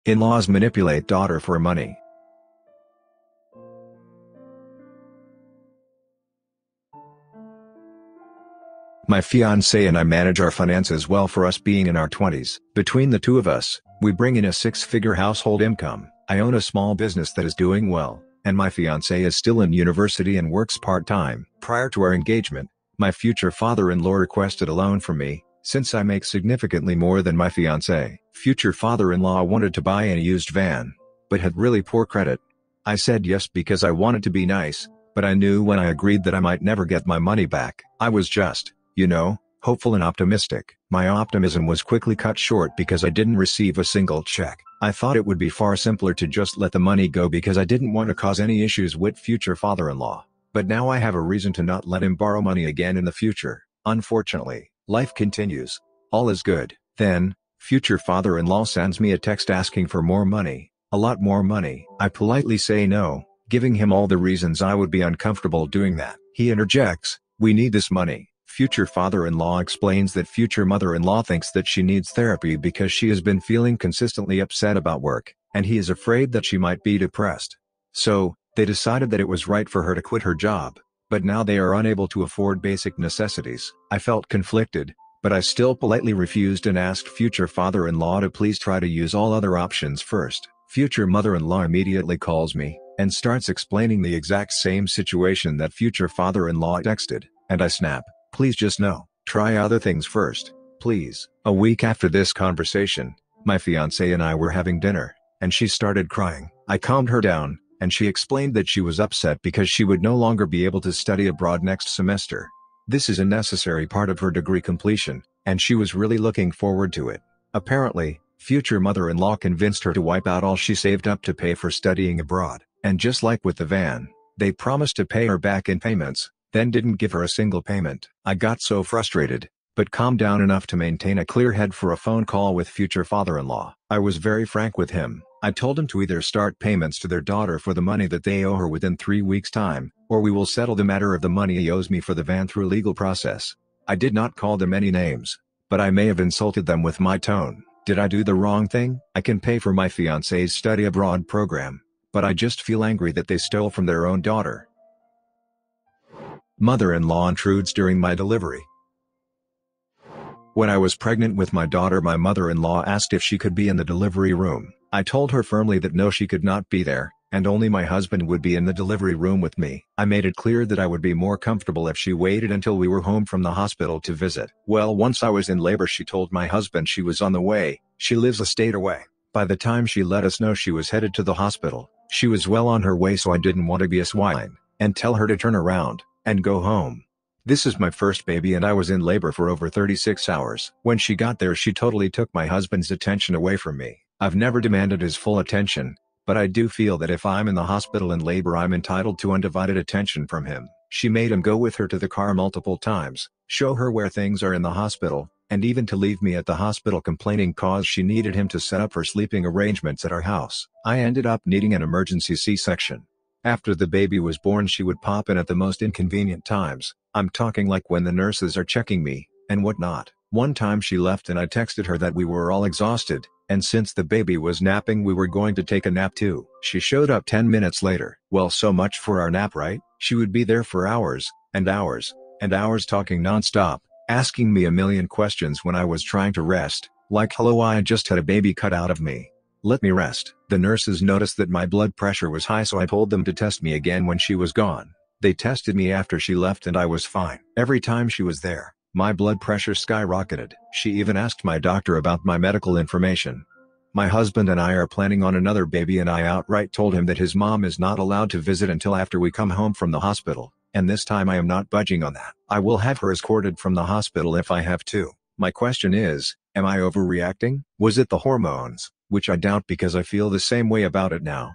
In-laws manipulate daughter for money. My fiancé and I manage our finances well for us being in our 20s. Between the two of us, we bring in a 6-figure household income. I own a small business that is doing well, and my fiancé is still in university and works part-time. Prior to our engagement, my future father-in-law requested a loan from me, since I make significantly more than my fiancé. Future father-in-law wanted to buy a used van, but had really poor credit. I said yes because I wanted to be nice, but I knew when I agreed that I might never get my money back. I was just, hopeful and optimistic. My optimism was quickly cut short because I didn't receive a single check. I thought it would be far simpler to just let the money go because I didn't want to cause any issues with future father-in-law. But now I have a reason to not let him borrow money again in the future. Unfortunately, life continues. All is good. Then, Future father-in-law sends me a text asking for more money, a lot more money. I politely say no, giving him all the reasons I would be uncomfortable doing that. He interjects, "We need this money." Future father-in-law explains that future mother-in-law thinks that she needs therapy because she has been feeling consistently upset about work, and he is afraid that she might be depressed. So, they decided that it was right for her to quit her job, but now they are unable to afford basic necessities. I felt conflicted, but I still politely refused and asked future father-in-law to please try to use all other options first. Future mother-in-law immediately calls me, and starts explaining the exact same situation that future father-in-law texted, and I snap, "Please just no, try other things first, please." A week after this conversation, my fiancée and I were having dinner, and she started crying. I calmed her down, and she explained that she was upset because she would no longer be able to study abroad next semester. This is a necessary part of her degree completion, and she was really looking forward to it. Apparently, future mother-in-law convinced her to wipe out all she saved up to pay for studying abroad, and just like with the van, they promised to pay her back in payments, then didn't give her a single payment. I got so frustrated, but calmed down enough to maintain a clear head for a phone call with future father-in-law. I was very frank with him. I told him to either start payments to their daughter for the money that they owe her within 3 weeks' time, or we will settle the matter of the money he owes me for the van through legal process. I did not call them any names, but I may have insulted them with my tone. Did I do the wrong thing? I can pay for my fiancé's study abroad program, but I just feel angry that they stole from their own daughter. Mother-in-law intrudes during my delivery. When I was pregnant with my daughter, my mother-in-law asked if she could be in the delivery room. I told her firmly that no, she could not be there, and only my husband would be in the delivery room with me. I made it clear that I would be more comfortable if she waited until we were home from the hospital to visit. Well, once I was in labor, she told my husband she was on the way. She lives a state away. By the time she let us know she was headed to the hospital, she was well on her way, so I didn't want to be a swine and tell her to turn around and go home. This is my first baby and I was in labor for over 36 hours. When she got there, she totally took my husband's attention away from me. I've never demanded his full attention, but I do feel that if I'm in the hospital in labor, I'm entitled to undivided attention from him. She made him go with her to the car multiple times, show her where things are in the hospital, and even to leave me at the hospital complaining cause she needed him to set up her sleeping arrangements at our house. I ended up needing an emergency C-section. After the baby was born, she would pop in at the most inconvenient times. I'm talking like when the nurses are checking me, and whatnot. One time she left and I texted her that we were all exhausted, and since the baby was napping, we were going to take a nap too. She showed up 10 minutes later. Well, so much for our nap, right? She would be there for hours, and hours, and hours talking non-stop, asking me a million questions when I was trying to rest, like, "Hello, I just had a baby cut out of me. Let me rest." The nurses noticed that my blood pressure was high, so I told them to test me again when she was gone. They tested me after she left and I was fine. Every time she was there, my blood pressure skyrocketed. She even asked my doctor about my medical information. My husband and I are planning on another baby, and I outright told him that his mom is not allowed to visit until after we come home from the hospital, and this time I am not budging on that. I will have her escorted from the hospital if I have to. My question is, am I overreacting? Was it the hormones? Which I doubt, because I feel the same way about it now.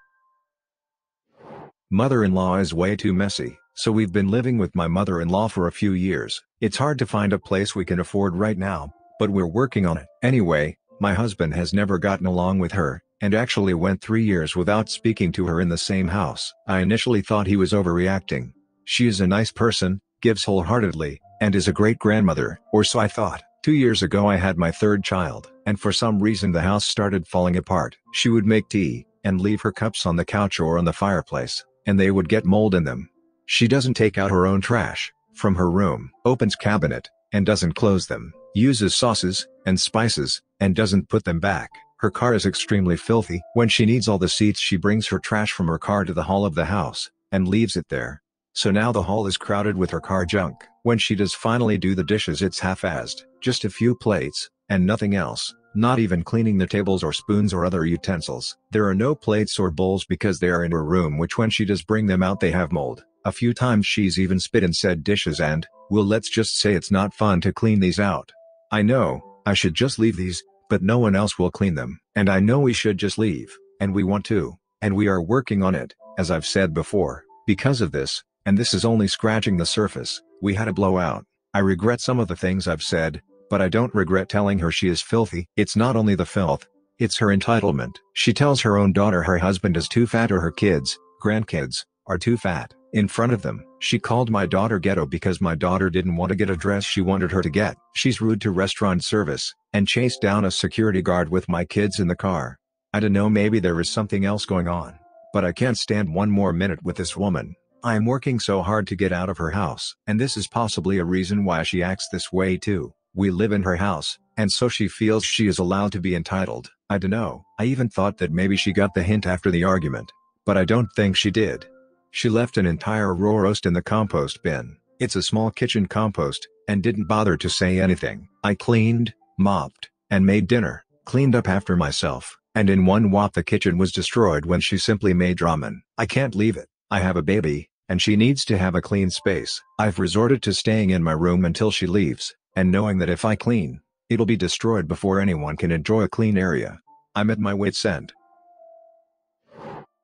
Mother-in-law is way too messy, so we've been living with my mother-in-law for a few years. It's hard to find a place we can afford right now, but we're working on it. Anyway, my husband has never gotten along with her, and actually went 3 years without speaking to her in the same house. I initially thought he was overreacting. She is a nice person, gives wholeheartedly, and is a great grandmother, or so I thought. 2 years ago I had my third child, and for some reason the house started falling apart. She would make tea, and leave her cups on the couch or on the fireplace, and they would get mold in them. She doesn't take out her own trash from her room, opens cabinet, and doesn't close them, uses sauces and spices, and doesn't put them back. Her car is extremely filthy. When she needs all the seats, she brings her trash from her car to the hall of the house, and leaves it there. So now the hall is crowded with her car junk. When she does finally do the dishes, it's half-assed, just a few plates, and nothing else, not even cleaning the tables or spoons or other utensils. There are no plates or bowls because they are in her room, which when she does bring them out they have mold. A few times she's even spit in said dishes, and, well, let's just say it's not fun to clean these out. I know, I should just leave these, but no one else will clean them. And I know we should just leave, and we want to, and we are working on it, as I've said before. Because of this, and this is only scratching the surface, we had a blowout. I regret some of the things I've said, But I don't regret telling her she is filthy. It's not only the filth, it's her entitlement. She tells her own daughter her husband is too fat or her kids, grandkids, are too fat. In front of them, she called my daughter ghetto because my daughter didn't want to get a dress she wanted her to get. She's rude to restaurant service, and chased down a security guard with my kids in the car. I don't know, maybe there is something else going on. But I can't stand one more minute with this woman. I am working so hard to get out of her house. And this is possibly a reason why she acts this way too. We live in her house, and so she feels she is allowed to be entitled. I dunno. I even thought that maybe she got the hint after the argument. But I don't think she did. She left an entire raw roast in the compost bin. It's a small kitchen compost, and didn't bother to say anything. I cleaned, mopped, and made dinner, cleaned up after myself, and in one whop the kitchen was destroyed when she simply made ramen. I can't leave it. I have a baby, and she needs to have a clean space. I've resorted to staying in my room until she leaves, and knowing that if I clean, it'll be destroyed before anyone can enjoy a clean area. I'm at my wit's end.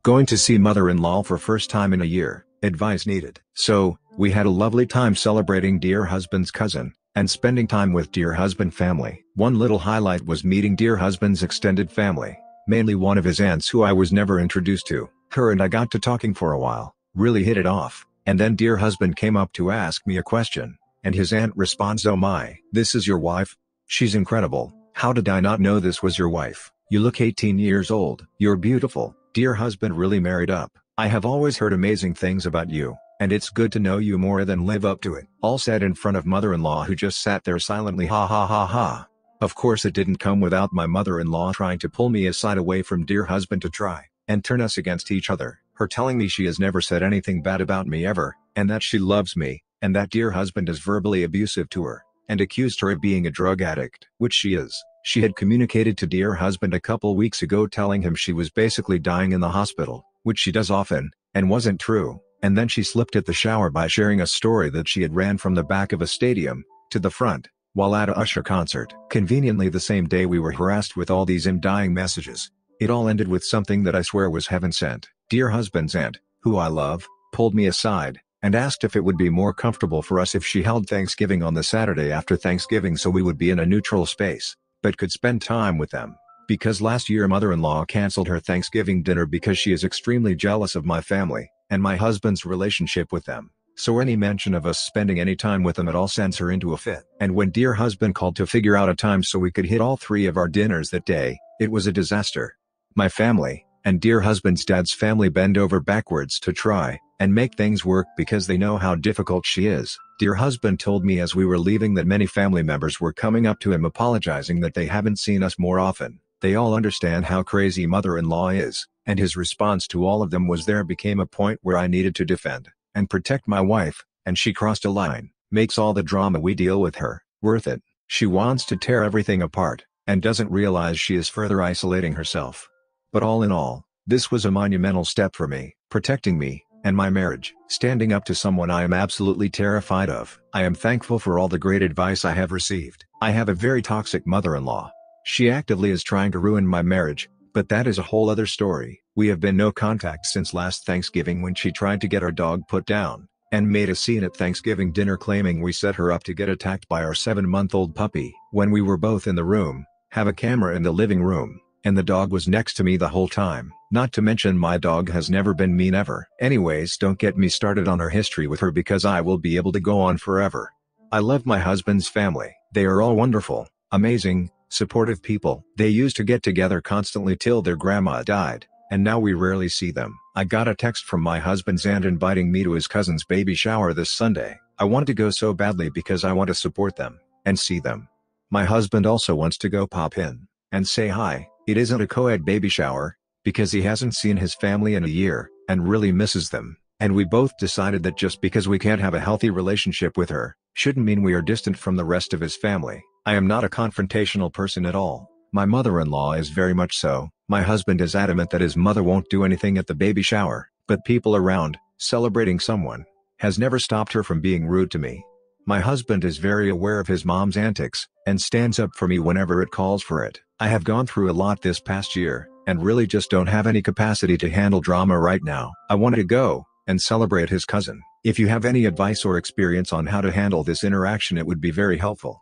Going to see mother-in-law for first time in a year, advice needed. So, we had a lovely time celebrating dear husband's cousin, and spending time with dear husband family. One little highlight was meeting dear husband's extended family, mainly one of his aunts who I was never introduced to. Her and I got to talking for a while, really hit it off, and then dear husband came up to ask me a question, and his aunt responds, "Oh my, this is your wife? She's incredible. How did I not know this was your wife? You look 18 years old. You're beautiful. Dear husband really married up. I have always heard amazing things about you, and it's good to know you more than live up to it." All said in front of mother-in-law, who just sat there silently, ha ha ha ha. Of course it didn't come without my mother-in-law trying to pull me aside away from dear husband to try and turn us against each other. Her telling me she has never said anything bad about me ever, and that she loves me, and that dear husband is verbally abusive to her, and accused her of being a drug addict, which she is. She had communicated to dear husband a couple weeks ago telling him she was basically dying in the hospital, which she does often, and wasn't true, and then she slipped at the shower by sharing a story that she had ran from the back of a stadium to the front, while at a Usher concert. Conveniently the same day we were harassed with all these dying messages. It all ended with something that I swear was heaven sent. Dear husband's aunt, who I love, pulled me aside, and asked if it would be more comfortable for us if she held Thanksgiving on the Saturday after Thanksgiving so we would be in a neutral space, but could spend time with them. Because last year mother-in-law canceled her Thanksgiving dinner because she is extremely jealous of my family, and my husband's relationship with them. So any mention of us spending any time with them at all sends her into a fit. And when dear husband called to figure out a time so we could hit all three of our dinners that day, it was a disaster. My family, and dear husband's dad's family bend over backwards to try and make things work because they know how difficult she is. Dear husband told me as we were leaving that many family members were coming up to him apologizing that they haven't seen us more often. They all understand how crazy mother-in-law is, and his response to all of them was there became a point where I needed to defend and protect my wife, and she crossed a line. Makes all the drama we deal with her worth it. She wants to tear everything apart, and doesn't realize she is further isolating herself. But all in all, this was a monumental step for me, protecting me, and my marriage. Standing up to someone I am absolutely terrified of. I am thankful for all the great advice I have received. I have a very toxic mother-in-law. She actively is trying to ruin my marriage, but that is a whole other story. We have been no contact since last Thanksgiving when she tried to get our dog put down, and made a scene at Thanksgiving dinner claiming we set her up to get attacked by our 7-month-old puppy. When we were both in the room, have a camera in the living room, and the dog was next to me the whole time. Not to mention my dog has never been mean ever. Anyways, don't get me started on her history with her because I will be able to go on forever. I love my husband's family. They are all wonderful, amazing, supportive people. They used to get together constantly till their grandma died, and now we rarely see them. I got a text from my husband's aunt inviting me to his cousin's baby shower this Sunday. I want to go so badly because I want to support them and see them. My husband also wants to go pop in and say hi. It isn't a co-ed baby shower, because he hasn't seen his family in a year, and really misses them, and we both decided that just because we can't have a healthy relationship with her, shouldn't mean we are distant from the rest of his family. I am not a confrontational person at all. My mother-in-law is very much so. My husband is adamant that his mother won't do anything at the baby shower, but people around, celebrating someone, has never stopped her from being rude to me. My husband is very aware of his mom's antics, and stands up for me whenever it calls for it. I have gone through a lot this past year, and really just don't have any capacity to handle drama right now. I wanted to go and celebrate his cousin. If you have any advice or experience on how to handle this interaction, it would be very helpful.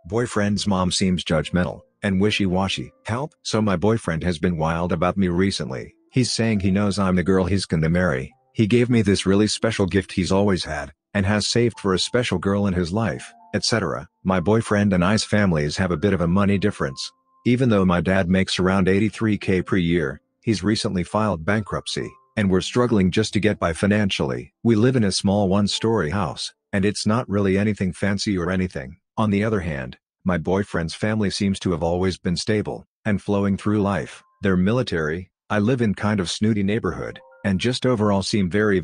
Boyfriend's mom seems judgmental and wishy-washy. Help! So my boyfriend has been wild about me recently. He's saying he knows I'm the girl he's gonna marry. He gave me this really special gift he's always had, and has saved for a special girl in his life, etc. My boyfriend and I's families have a bit of a money difference. Even though my dad makes around $83K per year, he's recently filed bankruptcy, and we're struggling just to get by financially. We live in a small one-story house, and it's not really anything fancy or anything. On the other hand, my boyfriend's family seems to have always been stable and flowing through life. They're military, I live in kind of snooty neighborhood, and just overall seem very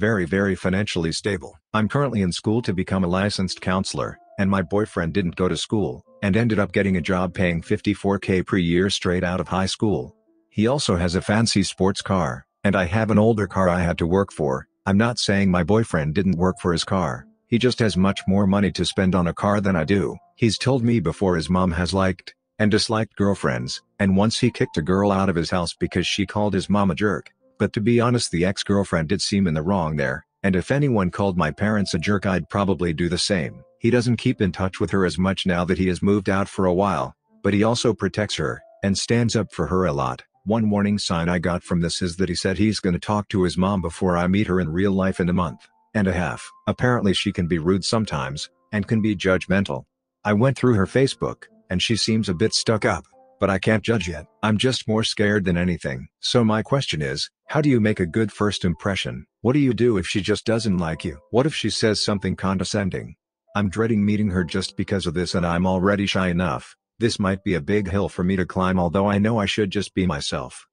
financially stable. I'm currently in school to become a licensed counselor, and my boyfriend didn't go to school, and ended up getting a job paying $54K per year straight out of high school. He also has a fancy sports car, and I have an older car I had to work for. I'm not saying my boyfriend didn't work for his car, he just has much more money to spend on a car than I do. He's told me before his mom has liked and disliked girlfriends, and once he kicked a girl out of his house because she called his mom a jerk. But to be honest, the ex-girlfriend did seem in the wrong there, and if anyone called my parents a jerk I'd probably do the same. He doesn't keep in touch with her as much now that he has moved out for a while, but he also protects her and stands up for her a lot. One warning sign I got from this is that he said he's gonna talk to his mom before I meet her in real life in a month and a half. Apparently she can be rude sometimes, and can be judgmental. I went through her Facebook, and she seems a bit stuck up, but I can't judge yet. I'm just more scared than anything. So my question is, how do you make a good first impression? What do you do if she just doesn't like you? What if she says something condescending? I'm dreading meeting her just because of this, and I'm already shy enough. This might be a big hill for me to climb, although I know I should just be myself.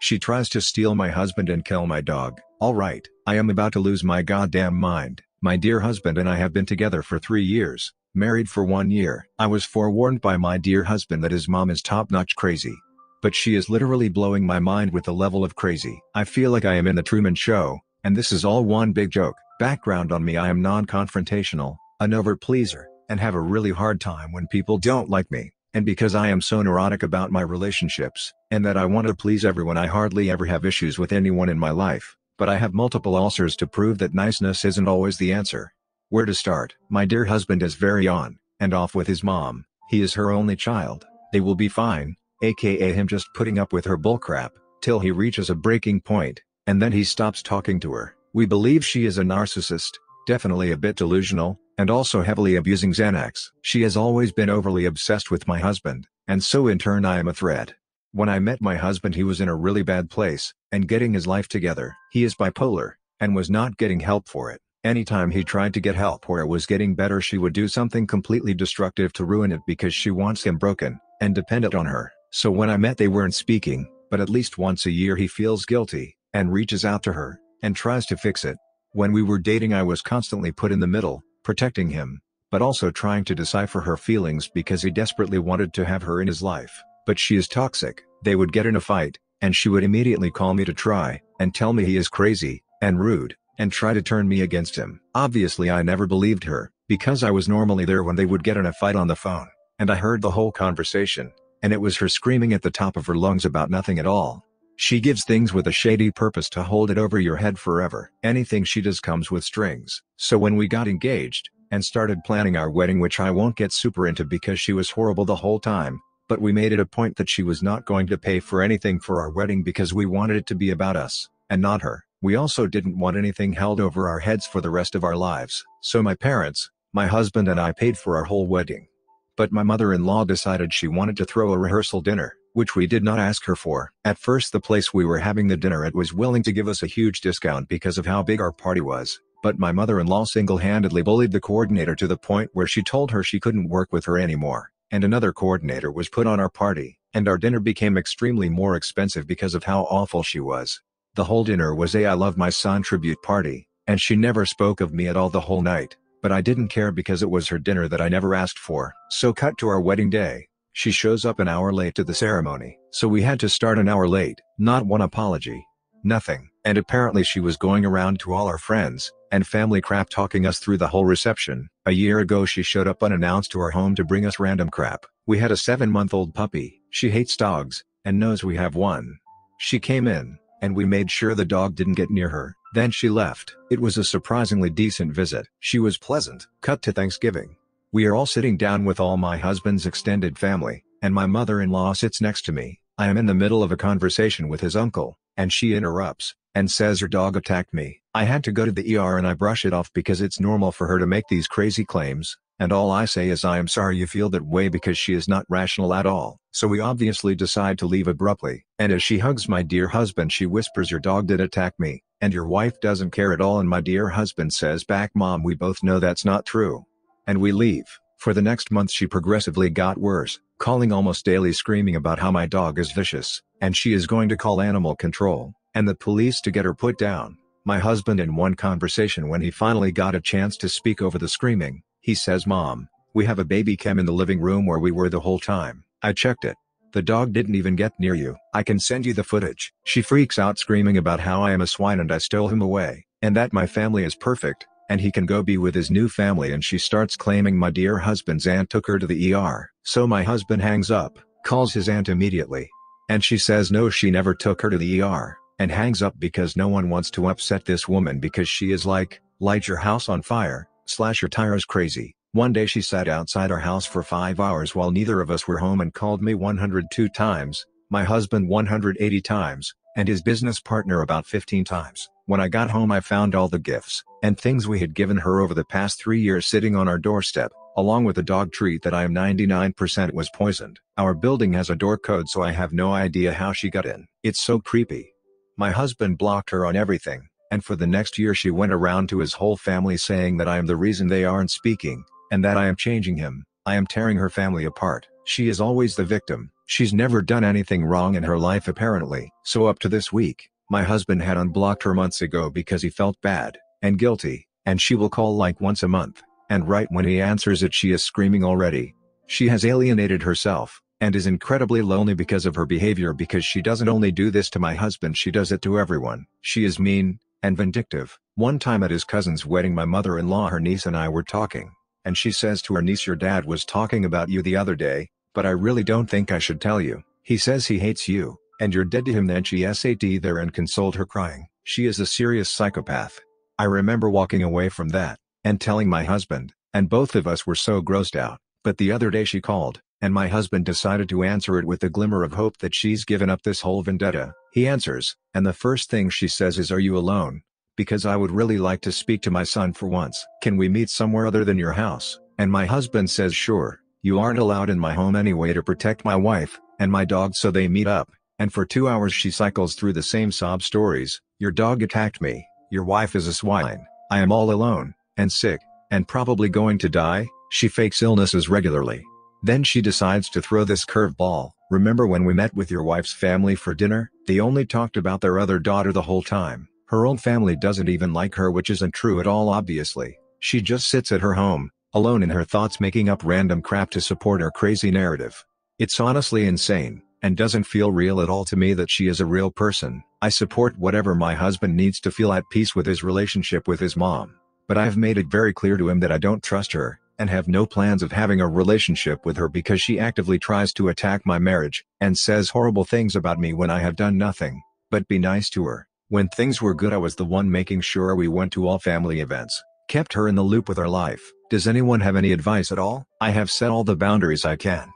She tries to steal my husband and kill my dog. Alright, I am about to lose my goddamn mind. My dear husband and I have been together for 3 years, married for 1 year. I was forewarned by my dear husband that his mom is top-notch crazy. But she is literally blowing my mind with the level of crazy. I feel like I am in the Truman Show, and this is all one big joke. Background on me: I am non-confrontational, an over-pleaser, and have a really hard time when people don't like me. And because I am so neurotic about my relationships, and that I want to please everyone, I hardly ever have issues with anyone in my life, but I have multiple ulcers to prove that niceness isn't always the answer. Where to start? My dear husband is very on and off with his mom. He is her only child. They will be fine, aka him just putting up with her bullcrap, till he reaches a breaking point, and then he stops talking to her. We believe she is a narcissist, definitely a bit delusional, and also heavily abusing Xanax. She has always been overly obsessed with my husband, and so in turn I am a threat. When I met my husband he was in a really bad place, and getting his life together. He is bipolar, and was not getting help for it. Anytime he tried to get help or it was getting better, she would do something completely destructive to ruin it because she wants him broken and dependent on her. So when I met they weren't speaking, but at least once a year he feels guilty, and reaches out to her, and tries to fix it. When we were dating I was constantly put in the middle, protecting him, but also trying to decipher her feelings because he desperately wanted to have her in his life. But she is toxic. They would get in a fight, and she would immediately call me to try and tell me he is crazy and rude, and try to turn me against him. Obviously I never believed her, because I was normally there when they would get in a fight on the phone, and I heard the whole conversation, and it was her screaming at the top of her lungs about nothing at all. She gives things with a shady purpose to hold it over your head forever. Anything she does comes with strings. So when we got engaged, and started planning our wedding, which I won't get super into because she was horrible the whole time, but we made it a point that she was not going to pay for anything for our wedding because we wanted it to be about us, and not her. We also didn't want anything held over our heads for the rest of our lives. So my parents, my husband and I paid for our whole wedding. But my mother-in-law decided she wanted to throw a rehearsal dinner, which we did not ask her for. At first the place we were having the dinner at was willing to give us a huge discount because of how big our party was, but my mother-in-law single-handedly bullied the coordinator to the point where she told her she couldn't work with her anymore, and another coordinator was put on our party, and our dinner became extremely more expensive because of how awful she was. The whole dinner was a I love my son tribute party, and she never spoke of me at all the whole night, but I didn't care because it was her dinner that I never asked for. So cut to our wedding day. She shows up an hour late to the ceremony, so we had to start an hour late. Not one apology. Nothing. And apparently she was going around to all our friends and family crap talking us through the whole reception. A year ago she showed up unannounced to our home to bring us random crap. We had a 7-month-old puppy. She hates dogs, and knows we have one. She came in, and we made sure the dog didn't get near her. Then she left. It was a surprisingly decent visit. She was pleasant. Cut to Thanksgiving. We are all sitting down with all my husband's extended family, and my mother-in-law sits next to me. I am in the middle of a conversation with his uncle, and she interrupts, and says her dog attacked me. I had to go to the ER and I brush it off because it's normal for her to make these crazy claims, and all I say is I am sorry you feel that way because she is not rational at all. So we obviously decide to leave abruptly, and as she hugs my dear husband she whispers your dog did attack me, and your wife doesn't care at all, and my dear husband says back mom we both know that's not true. And we leave. For the next month she progressively got worse, calling almost daily screaming about how my dog is vicious, and she is going to call animal control and the police to get her put down. My husband in one conversation when he finally got a chance to speak over the screaming, he says mom, we have a baby cam in the living room where we were the whole time. I checked it. The dog didn't even get near you. I can send you the footage. She freaks out screaming about how I am a swine and I stole him away, and that my family is perfect, and he can go be with his new family, and she starts claiming my dear husband's aunt took her to the ER. So my husband hangs up, calls his aunt immediately, and she says no she never took her to the ER, and hangs up because no one wants to upset this woman because she is like, light your house on fire, slash your tires crazy. One day she sat outside our house for 5 hours while neither of us were home and called me 102 times, my husband 180 times, and his business partner about 15 times. When I got home I found all the gifts and things we had given her over the past 3 years sitting on our doorstep, along with a dog treat that I am 99% was poisoned. Our building has a door code so I have no idea how she got in. It's so creepy. My husband blocked her on everything, and for the next year she went around to his whole family saying that I am the reason they aren't speaking, and that I am changing him. I am tearing her family apart. She is always the victim. She's never done anything wrong in her life apparently. So up to this week, my husband had unblocked her months ago because he felt bad and guilty, and she will call like once a month, and right when he answers it she is screaming already. She has alienated herself, and is incredibly lonely because of her behavior, because she doesn't only do this to my husband, she does it to everyone. She is mean and vindictive. One time at his cousin's wedding my mother-in-law, her niece and I were talking, and she says to her niece, your dad was talking about you the other day, but I really don't think I should tell you. He says he hates you, and you're dead to him. Then she sat there and consoled her crying. She is a serious psychopath. I remember walking away from that, and telling my husband, and both of us were so grossed out, but the other day she called, and my husband decided to answer it with a glimmer of hope that she's given up this whole vendetta. He answers, and the first thing she says is, are you alone? Because I would really like to speak to my son for once. Can we meet somewhere other than your house? And my husband says sure, you aren't allowed in my home anyway to protect my wife and my dog. So they meet up, and for 2 hours she cycles through the same sob stories. Your dog attacked me, your wife is a swine, I am all alone, and sick, and probably going to die. She fakes illnesses regularly. Then she decides to throw this curveball. Remember when we met with your wife's family for dinner? They only talked about their other daughter the whole time. Her own family doesn't even like her, which isn't true at all obviously. She just sits at her home, alone in her thoughts, making up random crap to support her crazy narrative. It's honestly insane, and doesn't feel real at all to me that she is a real person. I support whatever my husband needs to feel at peace with his relationship with his mom, but I have made it very clear to him that I don't trust her, and have no plans of having a relationship with her because she actively tries to attack my marriage, and says horrible things about me when I have done nothing but be nice to her. When things were good I was the one making sure we went to all family events, kept her in the loop with our life. Does anyone have any advice at all? I have set all the boundaries I can,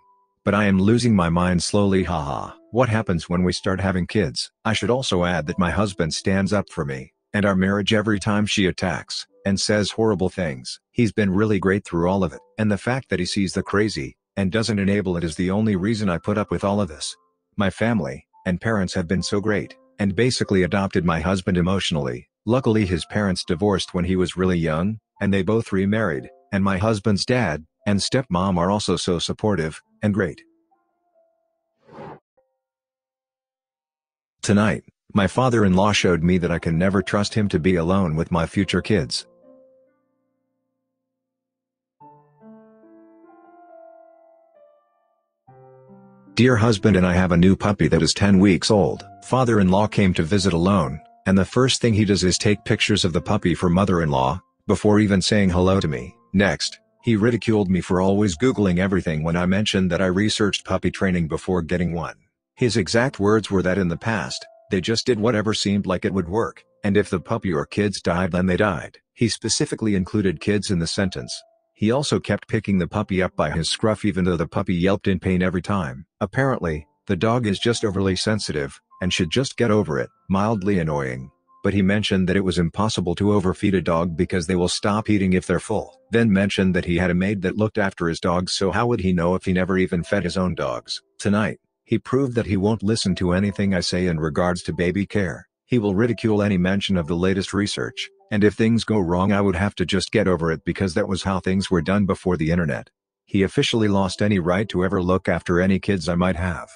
but I am losing my mind slowly. Haha. What happens when we start having kids? I should also add that my husband stands up for me and our marriage every time she attacks and says horrible things. He's been really great through all of it, and the fact that he sees the crazy and doesn't enable it is the only reason I put up with all of this. My family and parents have been so great, and basically adopted my husband emotionally. Luckily his parents divorced when he was really young, and they both remarried, and my husband's dad and stepmom are also so supportive and great. Tonight, my father-in-law showed me that I can never trust him to be alone with my future kids. Dear husband, and I have a new puppy that is 10 weeks old. Father-in-law came to visit alone, and the first thing he does is take pictures of the puppy for mother-in-law, before even saying hello to me. Next, he ridiculed me for always Googling everything when I mentioned that I researched puppy training before getting one. His exact words were that in the past, they just did whatever seemed like it would work, and if the puppy or kids died then they died. He specifically included kids in the sentence. He also kept picking the puppy up by his scruff even though the puppy yelped in pain every time. Apparently, the dog is just overly sensitive, and should just get over it. Mildly annoying. But he mentioned that it was impossible to overfeed a dog because they will stop eating if they're full. Then mentioned that he had a maid that looked after his dogs, so how would he know if he never even fed his own dogs? Tonight, he proved that he won't listen to anything I say in regards to baby care. He will ridicule any mention of the latest research, and if things go wrong I would have to just get over it because that was how things were done before the internet. He officially lost any right to ever look after any kids I might have.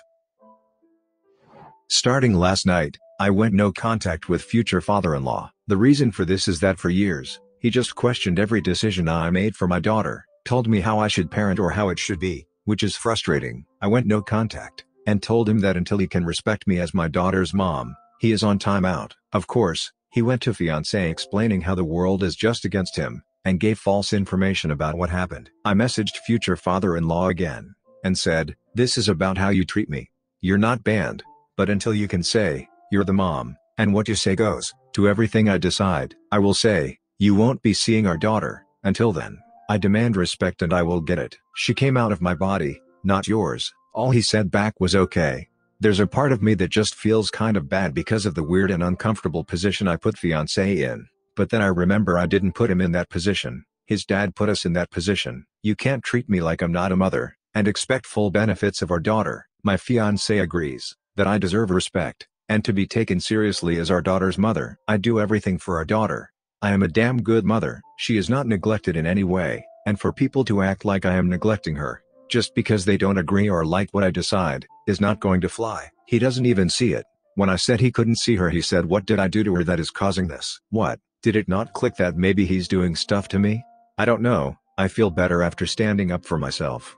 Starting last night, I went no contact with future father-in-law. The reason for this is that for years, he just questioned every decision I made for my daughter, told me how I should parent or how it should be, which is frustrating. I went no contact, and told him that until he can respect me as my daughter's mom, he is on timeout. Of course, he went to fiancé explaining how the world is just against him, and gave false information about what happened. I messaged future father-in-law again, and said, "This is about how you treat me. You're not banned. But until you can say, you're the mom, and what you say goes, to everything I decide, I will say, you won't be seeing our daughter. Until then, I demand respect and I will get it." She came out of my body, not yours. All he said back was okay. There's a part of me that just feels kind of bad because of the weird and uncomfortable position I put fiancé in, but then I remember I didn't put him in that position. His dad put us in that position. You can't treat me like I'm not a mother, and expect full benefits of our daughter. My fiancé agrees that I deserve respect, and to be taken seriously as our daughter's mother. I do everything for our daughter. I am a damn good mother. She is not neglected in any way, and for people to act like I am neglecting her, just because they don't agree or like what I decide, is not going to fly. He doesn't even see it. When I said he couldn't see her, he said, "What did I do to her that is causing this?" What? Did it not click that maybe he's doing stuff to me? I don't know. I feel better after standing up for myself.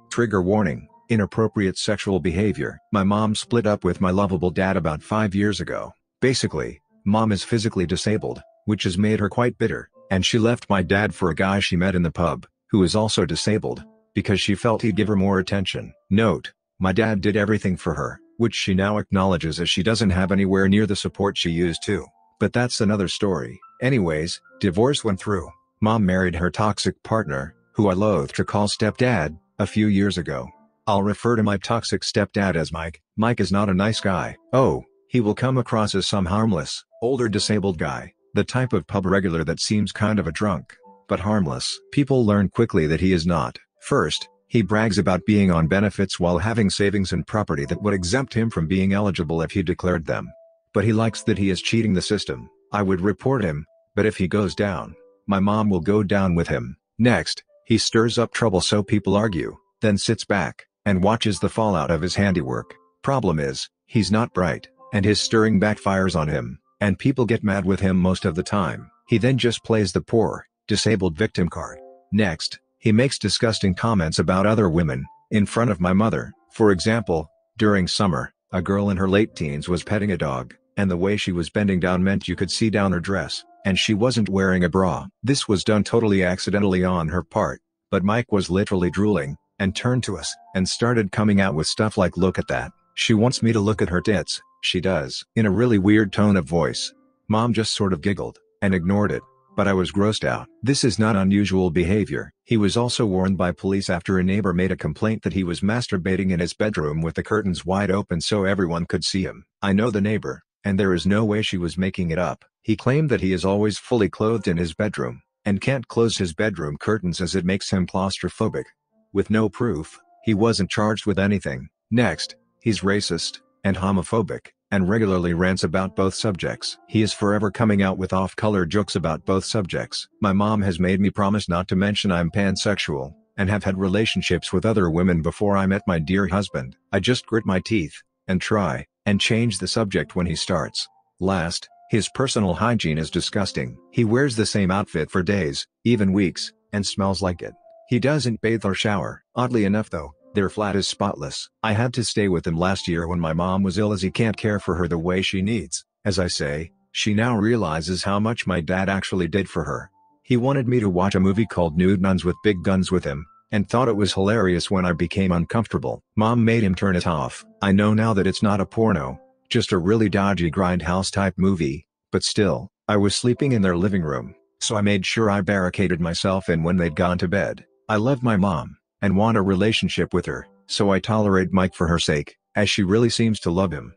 Trigger warning. Inappropriate sexual behavior. My mom split up with my lovable dad about 5 years ago. Basically, mom is physically disabled, which has made her quite bitter, and she left my dad for a guy she met in the pub, who is also disabled, because she felt he'd give her more attention. Note, my dad did everything for her, which she now acknowledges as she doesn't have anywhere near the support she used to. But that's another story. Anyways, divorce went through. Mom married her toxic partner, who I loathe to call stepdad, a few years ago. I'll refer to my toxic stepdad as Mike. Mike is not a nice guy. Oh, he will come across as some harmless, older disabled guy, the type of pub regular that seems kind of a drunk, but harmless. People learn quickly that he is not. First, he brags about being on benefits while having savings and property that would exempt him from being eligible if he declared them. But he likes that he is cheating the system. I would report him, but if he goes down, my mom will go down with him. Next, he stirs up trouble so people argue, then sits back and watches the fallout of his handiwork. Problem is, he's not bright, and his stirring backfires on him, and people get mad with him most of the time. He then just plays the poor, disabled victim card. Next, he makes disgusting comments about other women, in front of my mother. For example, during summer, a girl in her late teens was petting a dog, and the way she was bending down meant you could see down her dress, and she wasn't wearing a bra. This was done totally accidentally on her part, but Mike was literally drooling, and turned to us, and started coming out with stuff like, "Look at that. She wants me to look at her tits." She does. In a really weird tone of voice. Mom just sort of giggled, and ignored it, but I was grossed out. This is not unusual behavior. He was also warned by police after a neighbor made a complaint that he was masturbating in his bedroom with the curtains wide open so everyone could see him. I know the neighbor, and there is no way she was making it up. He claimed that he is always fully clothed in his bedroom, and can't close his bedroom curtains as it makes him claustrophobic. With no proof, he wasn't charged with anything. Next, he's racist, and homophobic, and regularly rants about both subjects. He is forever coming out with off-color jokes about both subjects. My mom has made me promise not to mention I'm pansexual, and have had relationships with other women before I met my dear husband. I just grit my teeth, and try, and change the subject when he starts. Last, his personal hygiene is disgusting. He wears the same outfit for days, even weeks, and smells like it. He doesn't bathe or shower. Oddly enough though, their flat is spotless. I had to stay with him last year when my mom was ill as he can't care for her the way she needs. As I say, she now realizes how much my dad actually did for her. He wanted me to watch a movie called Nude Nuns with Big Guns with him, and thought it was hilarious when I became uncomfortable. Mom made him turn it off. I know now that it's not a porno, just a really dodgy grindhouse type movie, but still, I was sleeping in their living room, so I made sure I barricaded myself in when they'd gone to bed. I love my mom, and want a relationship with her, so I tolerate Mike for her sake, as she really seems to love him.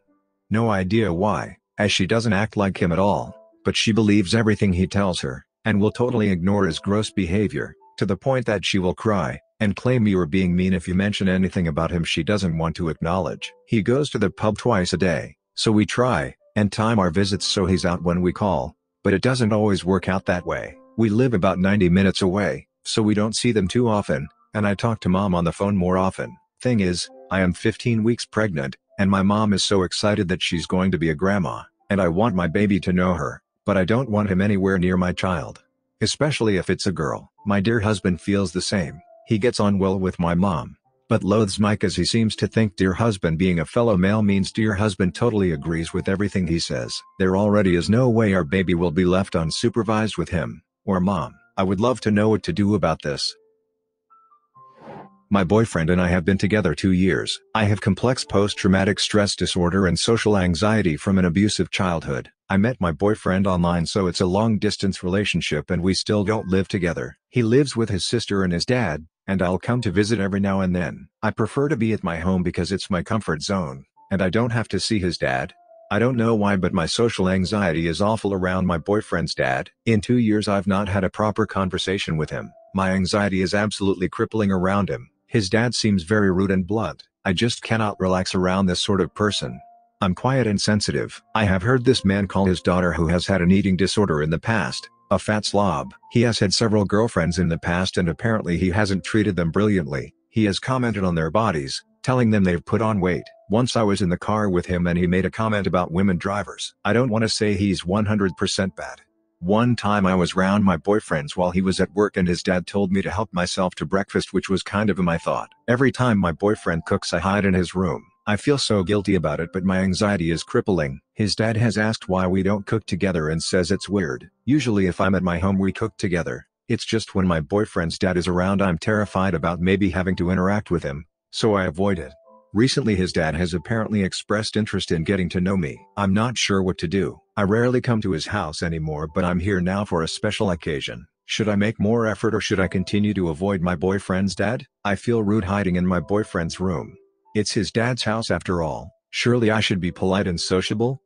No idea why, as she doesn't act like him at all, but she believes everything he tells her, and will totally ignore his gross behavior, to the point that she will cry, and claim you are being mean if you mention anything about him she doesn't want to acknowledge. He goes to the pub twice a day, so we try and time our visits so he's out when we call, but it doesn't always work out that way. We live about 90 minutes away, so we don't see them too often, and I talk to mom on the phone more often. Thing is, I am 15 weeks pregnant, and my mom is so excited that she's going to be a grandma, and I want my baby to know her, but I don't want him anywhere near my child. Especially if it's a girl. My dear husband feels the same. He gets on well with my mom, but loathes Mike as he seems to think dear husband being a fellow male means dear husband totally agrees with everything he says. There already is no way our baby will be left unsupervised with him, or mom. I would love to know what to do about this. My boyfriend and I have been together 2 years. I have complex post-traumatic stress disorder and social anxiety from an abusive childhood. I met my boyfriend online, so it's a long-distance relationship and we still don't live together. He lives with his sister and his dad, and I'll come to visit every now and then. I prefer to be at my home because it's my comfort zone, and I don't have to see his dad. I don't know why, but my social anxiety is awful around my boyfriend's dad. In 2 years I've not had a proper conversation with him. My anxiety is absolutely crippling around him. His dad seems very rude and blunt. I just cannot relax around this sort of person. I'm quiet and sensitive. I have heard this man call his daughter, who has had an eating disorder in the past, a fat slob. He has had several girlfriends in the past and apparently he hasn't treated them brilliantly. He has commented on their bodies, telling them they've put on weight. Once I was in the car with him and he made a comment about women drivers. I don't want to say he's 100% bad. One time I was round my boyfriend's while he was at work and his dad told me to help myself to breakfast, which was kind of my thought. Every time my boyfriend cooks I hide in his room. I feel so guilty about it, but my anxiety is crippling. His dad has asked why we don't cook together and says it's weird. Usually if I'm at my home we cook together. It's just when my boyfriend's dad is around I'm terrified about maybe having to interact with him, so I avoid it. Recently his dad has apparently expressed interest in getting to know me. I'm not sure what to do. I rarely come to his house anymore, but I'm here now for a special occasion. Should I make more effort or should I continue to avoid my boyfriend's dad? I feel rude hiding in my boyfriend's room. It's his dad's house after all. Surely I should be polite and sociable?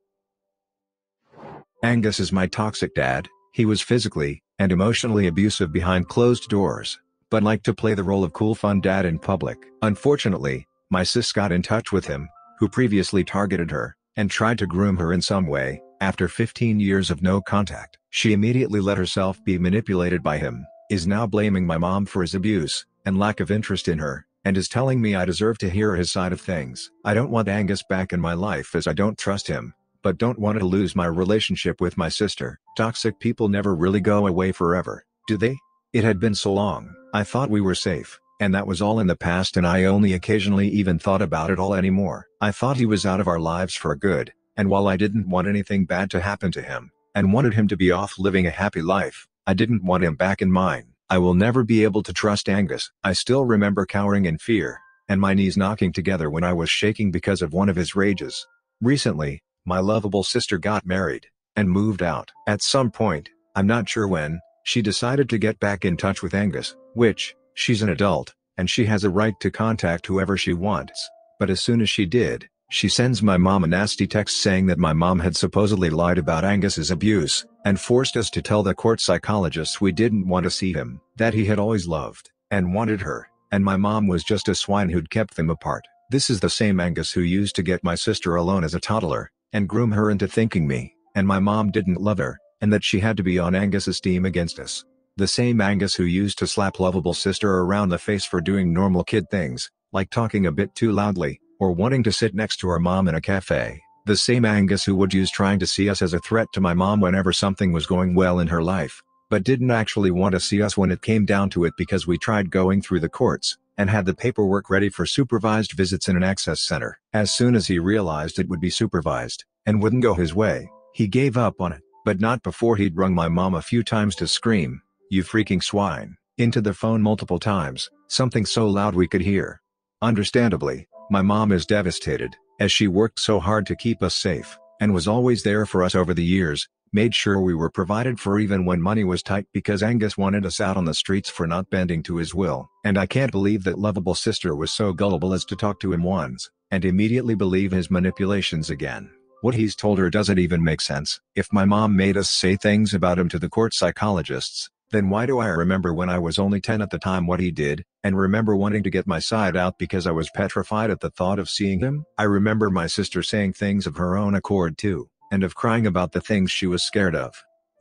Angus is my toxic dad. He was physically and emotionally abusive behind closed doors, but liked to play the role of cool fun dad in public. Unfortunately, my sis got in touch with him, who previously targeted her, and tried to groom her in some way. After 15 years of no contact, she immediately let herself be manipulated by him, is now blaming my mom for his abuse and lack of interest in her, and is telling me I deserve to hear his side of things. I don't want Angus back in my life as I don't trust him, but don't want to lose my relationship with my sister. Toxic people never really go away forever, do they? It had been so long. I thought we were safe, and that was all in the past, and I only occasionally even thought about it all anymore. I thought he was out of our lives for good, and while I didn't want anything bad to happen to him, and wanted him to be off living a happy life, I didn't want him back in mine. I will never be able to trust Angus. I still remember cowering in fear, and my knees knocking together when I was shaking because of one of his rages. Recently, my lovable sister got married, and moved out. At some point, I'm not sure when, she decided to get back in touch with Angus, which, she's an adult, and she has a right to contact whoever she wants. But as soon as she did, she sends my mom a nasty text saying that my mom had supposedly lied about Angus's abuse, and forced us to tell the court psychologists we didn't want to see him, that he had always loved and wanted her, and my mom was just a swine who'd kept them apart. This is the same Angus who used to get my sister alone as a toddler, and groom her into thinking me and my mom didn't love her, and that she had to be on Angus's team against us. The same Angus who used to slap lovable sister around the face for doing normal kid things, like talking a bit too loudly, or wanting to sit next to her mom in a cafe. The same Angus who would use trying to see us as a threat to my mom whenever something was going well in her life, but didn't actually want to see us when it came down to it because we tried going through the courts, and had the paperwork ready for supervised visits in an access center. As soon as he realized it would be supervised, and wouldn't go his way, he gave up on it, but not before he'd rung my mom a few times to scream, "You freaking swine," into the phone multiple times, something so loud we could hear. Understandably, my mom is devastated, as she worked so hard to keep us safe, and was always there for us over the years, made sure we were provided for even when money was tight because Angus wanted us out on the streets for not bending to his will. And I can't believe that lovable sister was so gullible as to talk to him once, and immediately believe his manipulations again. What he's told her doesn't even make sense. If my mom made us say things about him to the court psychologists, then why do I remember when I was only 10 at the time what he did, and remember wanting to get my side out because I was petrified at the thought of seeing him? I remember my sister saying things of her own accord too, and of crying about the things she was scared of.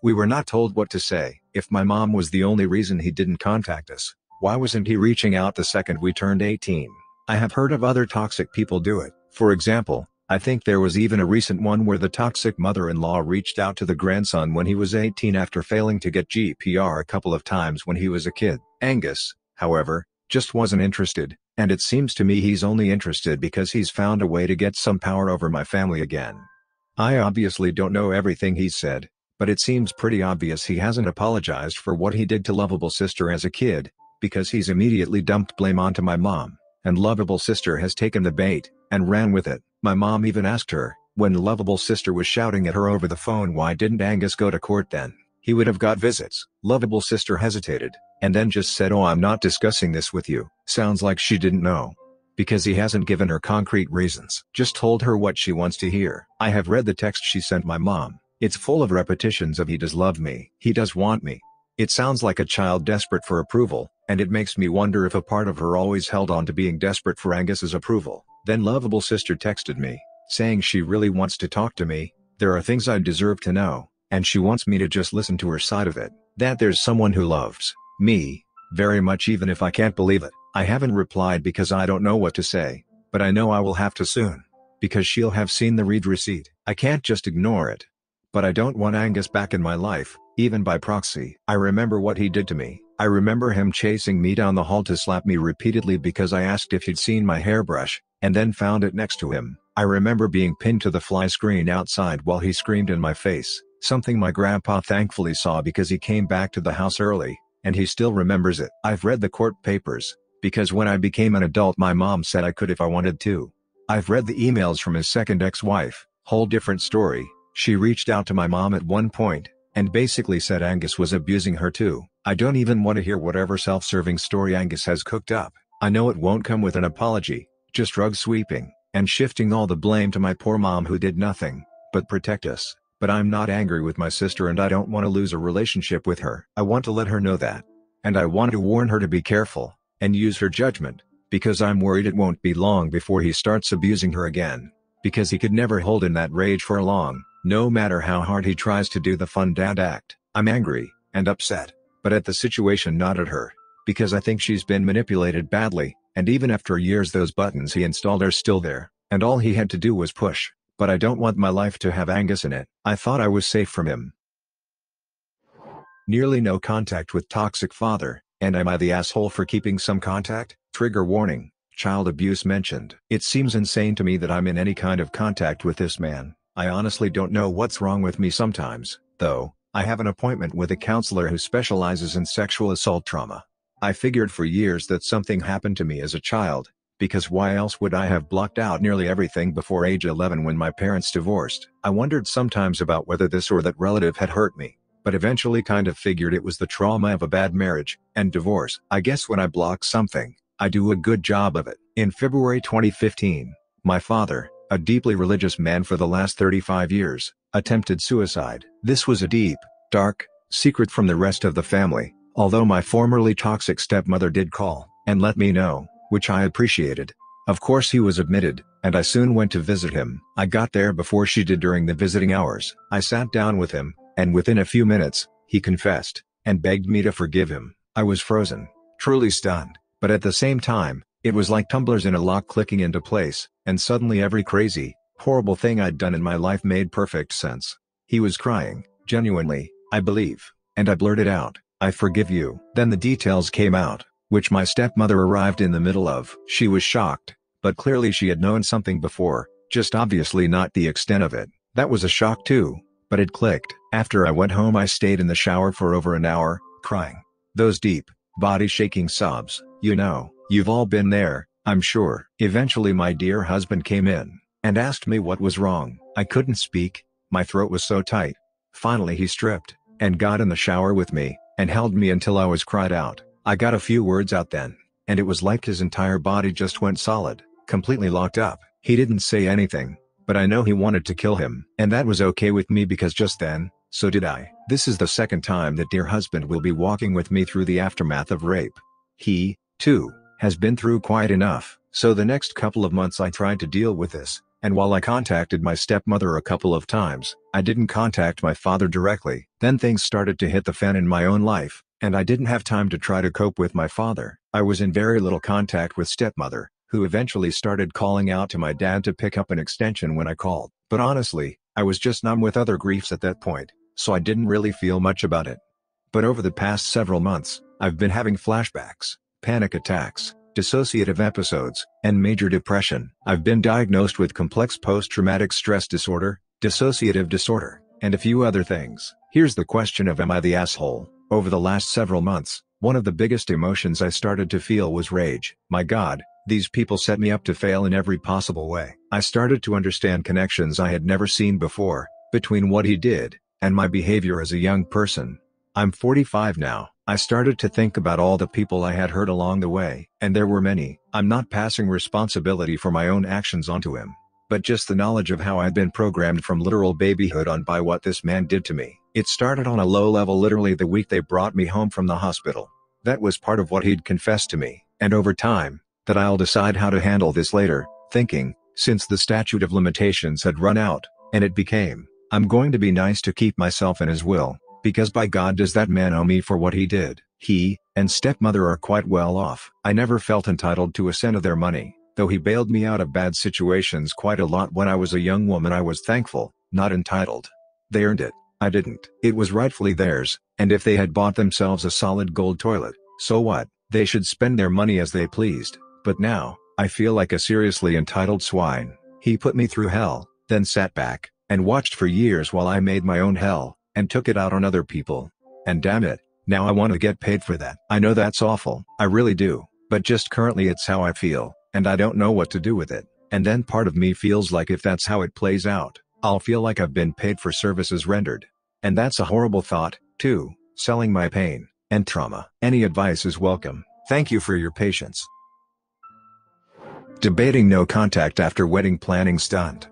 We were not told what to say. If my mom was the only reason he didn't contact us, why wasn't he reaching out the second we turned 18? I have heard of other toxic people do it. For example, I think there was even a recent one where the toxic mother-in-law reached out to the grandson when he was 18 after failing to get GPR a couple of times when he was a kid. Angus, however, just wasn't interested, and it seems to me he's only interested because he's found a way to get some power over my family again. I obviously don't know everything he's said, but it seems pretty obvious he hasn't apologized for what he did to lovable sister as a kid, because he's immediately dumped blame onto my mom, and lovable sister has taken the bait and ran with it. My mom even asked her, when lovable sister was shouting at her over the phone, why didn't Angus go to court then? He would have got visits. Lovable sister hesitated, and then just said, "Oh, I'm not discussing this with you." Sounds like she didn't know. Because he hasn't given her concrete reasons. Just told her what she wants to hear. I have read the text she sent my mom. It's full of repetitions of "he does love me, he does want me." It sounds like a child desperate for approval, and it makes me wonder if a part of her always held on to being desperate for Angus's approval. Then lovable sister texted me, saying she really wants to talk to me, there are things I deserve to know, and she wants me to just listen to her side of it. That there's someone who loves me very much, even if I can't believe it. I haven't replied because I don't know what to say, but I know I will have to soon, because she'll have seen the read receipt. I can't just ignore it. But I don't want Angus back in my life, even by proxy. I remember what he did to me. I remember him chasing me down the hall to slap me repeatedly because I asked if he'd seen my hairbrush, and then found it next to him. I remember being pinned to the fly screen outside while he screamed in my face, something my grandpa thankfully saw because he came back to the house early, and he still remembers it. I've read the court papers, because when I became an adult my mom said I could if I wanted to. I've read the emails from his second ex-wife, whole different story. She reached out to my mom at one point, and basically said Angus was abusing her too. I don't even want to hear whatever self-serving story Angus has cooked up. I know it won't come with an apology, just rug sweeping, and shifting all the blame to my poor mom who did nothing but protect us. But I'm not angry with my sister, and I don't want to lose a relationship with her. I want to let her know that. And I want to warn her to be careful, and use her judgment, because I'm worried it won't be long before he starts abusing her again. Because he could never hold in that rage for long, no matter how hard he tries to do the fun dad act. I'm angry, and upset, but at the situation, not at her, because I think she's been manipulated badly, and even after years those buttons he installed are still there, and all he had to do was push. But I don't want my life to have Angus in it. I thought I was safe from him. Nearly no contact with toxic father, and am I the asshole for keeping some contact? Trigger warning, child abuse mentioned. It seems insane to me that I'm in any kind of contact with this man. I honestly don't know what's wrong with me sometimes, though. I have an appointment with a counselor who specializes in sexual assault trauma. I figured for years that something happened to me as a child, because why else would I have blocked out nearly everything before age 11 when my parents divorced? I wondered sometimes about whether this or that relative had hurt me, but eventually kind of figured it was the trauma of a bad marriage and divorce. I guess when I block something, I do a good job of it. In February 2015, my father, a deeply religious man for the last 35 years, attempted suicide. This was a deep, dark secret from the rest of the family, although my formerly toxic stepmother did call and let me know, which I appreciated. Of course he was admitted, and I soon went to visit him. I got there before she did during the visiting hours. I sat down with him, and within a few minutes, he confessed, and begged me to forgive him. I was frozen, truly stunned, but at the same time, it was like tumblers in a lock clicking into place, and suddenly every crazy, horrible thing I'd done in my life made perfect sense. He was crying, genuinely, I believe, and I blurted out, "I forgive you." Then the details came out, which my stepmother arrived in the middle of. She was shocked, but clearly she had known something before, just obviously not the extent of it. That was a shock too, but it clicked. After I went home I stayed in the shower for over an hour, crying. Those deep, body-shaking sobs, you've all been there, I'm sure. Eventually my dear husband came in, and asked me what was wrong. I couldn't speak, my throat was so tight. Finally he stripped, and got in the shower with me, and held me until I was cried out. I got a few words out then, and it was like his entire body just went solid, completely locked up. He didn't say anything, but I know he wanted to kill him. And that was okay with me because just then, so did I. This is the second time that dear husband will be walking with me through the aftermath of rape. He, too, has been through quite enough. So the next couple of months I tried to deal with this, and while I contacted my stepmother a couple of times, I didn't contact my father directly. Then things started to hit the fan in my own life, and I didn't have time to try to cope with my father. I was in very little contact with stepmother, who eventually started calling out to my dad to pick up an extension when I called. But honestly, I was just numb with other griefs at that point, so I didn't really feel much about it. But over the past several months, I've been having flashbacks, panic attacks, dissociative episodes, and major depression. I've been diagnosed with complex post-traumatic stress disorder, dissociative disorder, and a few other things. Here's the question of am I the asshole? Over the last several months, one of the biggest emotions I started to feel was rage. My God, these people set me up to fail in every possible way. I started to understand connections I had never seen before, between what he did, and my behavior as a young person. I'm 45 now. I started to think about all the people I had hurt along the way, and there were many. I'm not passing responsibility for my own actions onto him, but just the knowledge of how I'd been programmed from literal babyhood on by what this man did to me. It started on a low level literally the week they brought me home from the hospital. That was part of what he'd confessed to me, and over time, that I'll decide how to handle this later, thinking, since the statute of limitations had run out, and it became, I'm going to be nice to keep myself in his will. Because by God does that man owe me for what he did. He and stepmother are quite well off. I never felt entitled to a cent of their money, though he bailed me out of bad situations quite a lot when I was a young woman. I was thankful, not entitled. They earned it, I didn't. It was rightfully theirs, and if they had bought themselves a solid gold toilet, so what? They should spend their money as they pleased. But now, I feel like a seriously entitled swine. He put me through hell, then sat back, and watched for years while I made my own hell, and took it out on other people. And damn it, now I want to get paid for that. I know that's awful, I really do, but just currently it's how I feel, and I don't know what to do with it. And then part of me feels like if that's how it plays out, I'll feel like I've been paid for services rendered. And that's a horrible thought, too, selling my pain and trauma. Any advice is welcome. Thank you for your patience. Debating no contact after wedding planning stunt.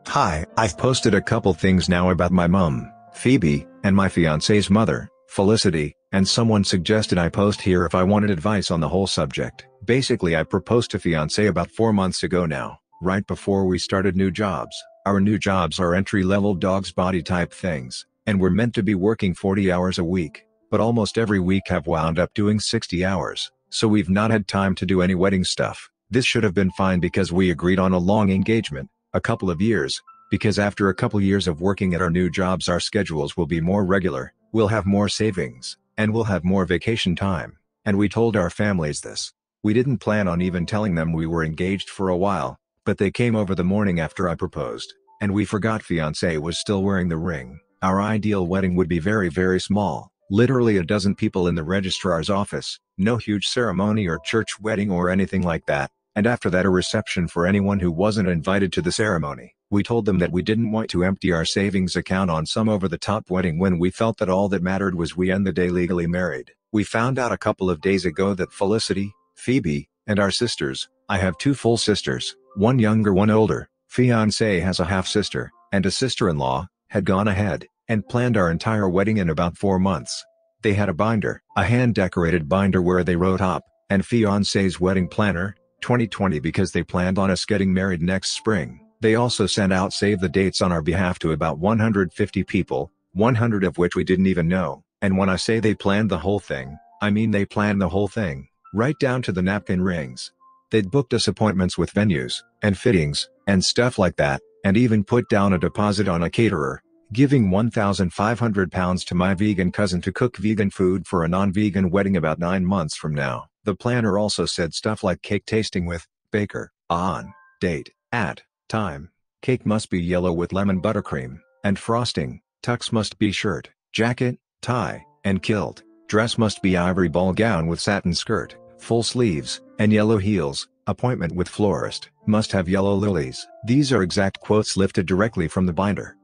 Hi, I've posted a couple things now about my mum, Phoebe, and my fiance's mother, Felicity, and someone suggested I post here if I wanted advice on the whole subject. Basically I proposed to fiance about 4 months ago now, right before we started new jobs. Our new jobs are entry-level dog's body type things, and we're meant to be working 40 hours a week, but almost every week have wound up doing 60 hours, so we've not had time to do any wedding stuff. This should have been fine because we agreed on a long engagement, a couple of years, because after a couple years of working at our new jobs our schedules will be more regular, we'll have more savings, and we'll have more vacation time, and we told our families this. We didn't plan on even telling them we were engaged for a while, but they came over the morning after I proposed, and we forgot fiancé was still wearing the ring. Our ideal wedding would be very very small, literally a dozen people in the registrar's office, no huge ceremony or church wedding or anything like that, and after that a reception for anyone who wasn't invited to the ceremony. We told them that we didn't want to empty our savings account on some over-the-top wedding when we felt that all that mattered was we end the day legally married. We found out a couple of days ago that Felicity, Phoebe, and our sisters, I have 2 full sisters, one younger one older, fiancé has a half-sister, and a sister-in-law, had gone ahead and planned our entire wedding in about 4 months. They had a binder, a hand-decorated binder where they wrote "Op" and fiancé's wedding planner, 2020 because they planned on us getting married next spring. They also sent out save the dates on our behalf to about 150 people, 100 of which we didn't even know. And when I say they planned the whole thing, I mean they planned the whole thing, right down to the napkin rings. They'd booked us appointments with venues, and fittings, and stuff like that, and even put down a deposit on a caterer, giving £1,500 to my vegan cousin to cook vegan food for a non-vegan wedding about 9 months from now. The planner also said stuff like cake tasting with baker, on, date, at, time, cake must be yellow with lemon buttercream, and frosting, tux must be shirt, jacket, tie, and kilt, dress must be ivory ball gown with satin skirt, full sleeves, and yellow heels, Appointment with florist. Must have yellow lilies. These are exact quotes lifted directly from the binder.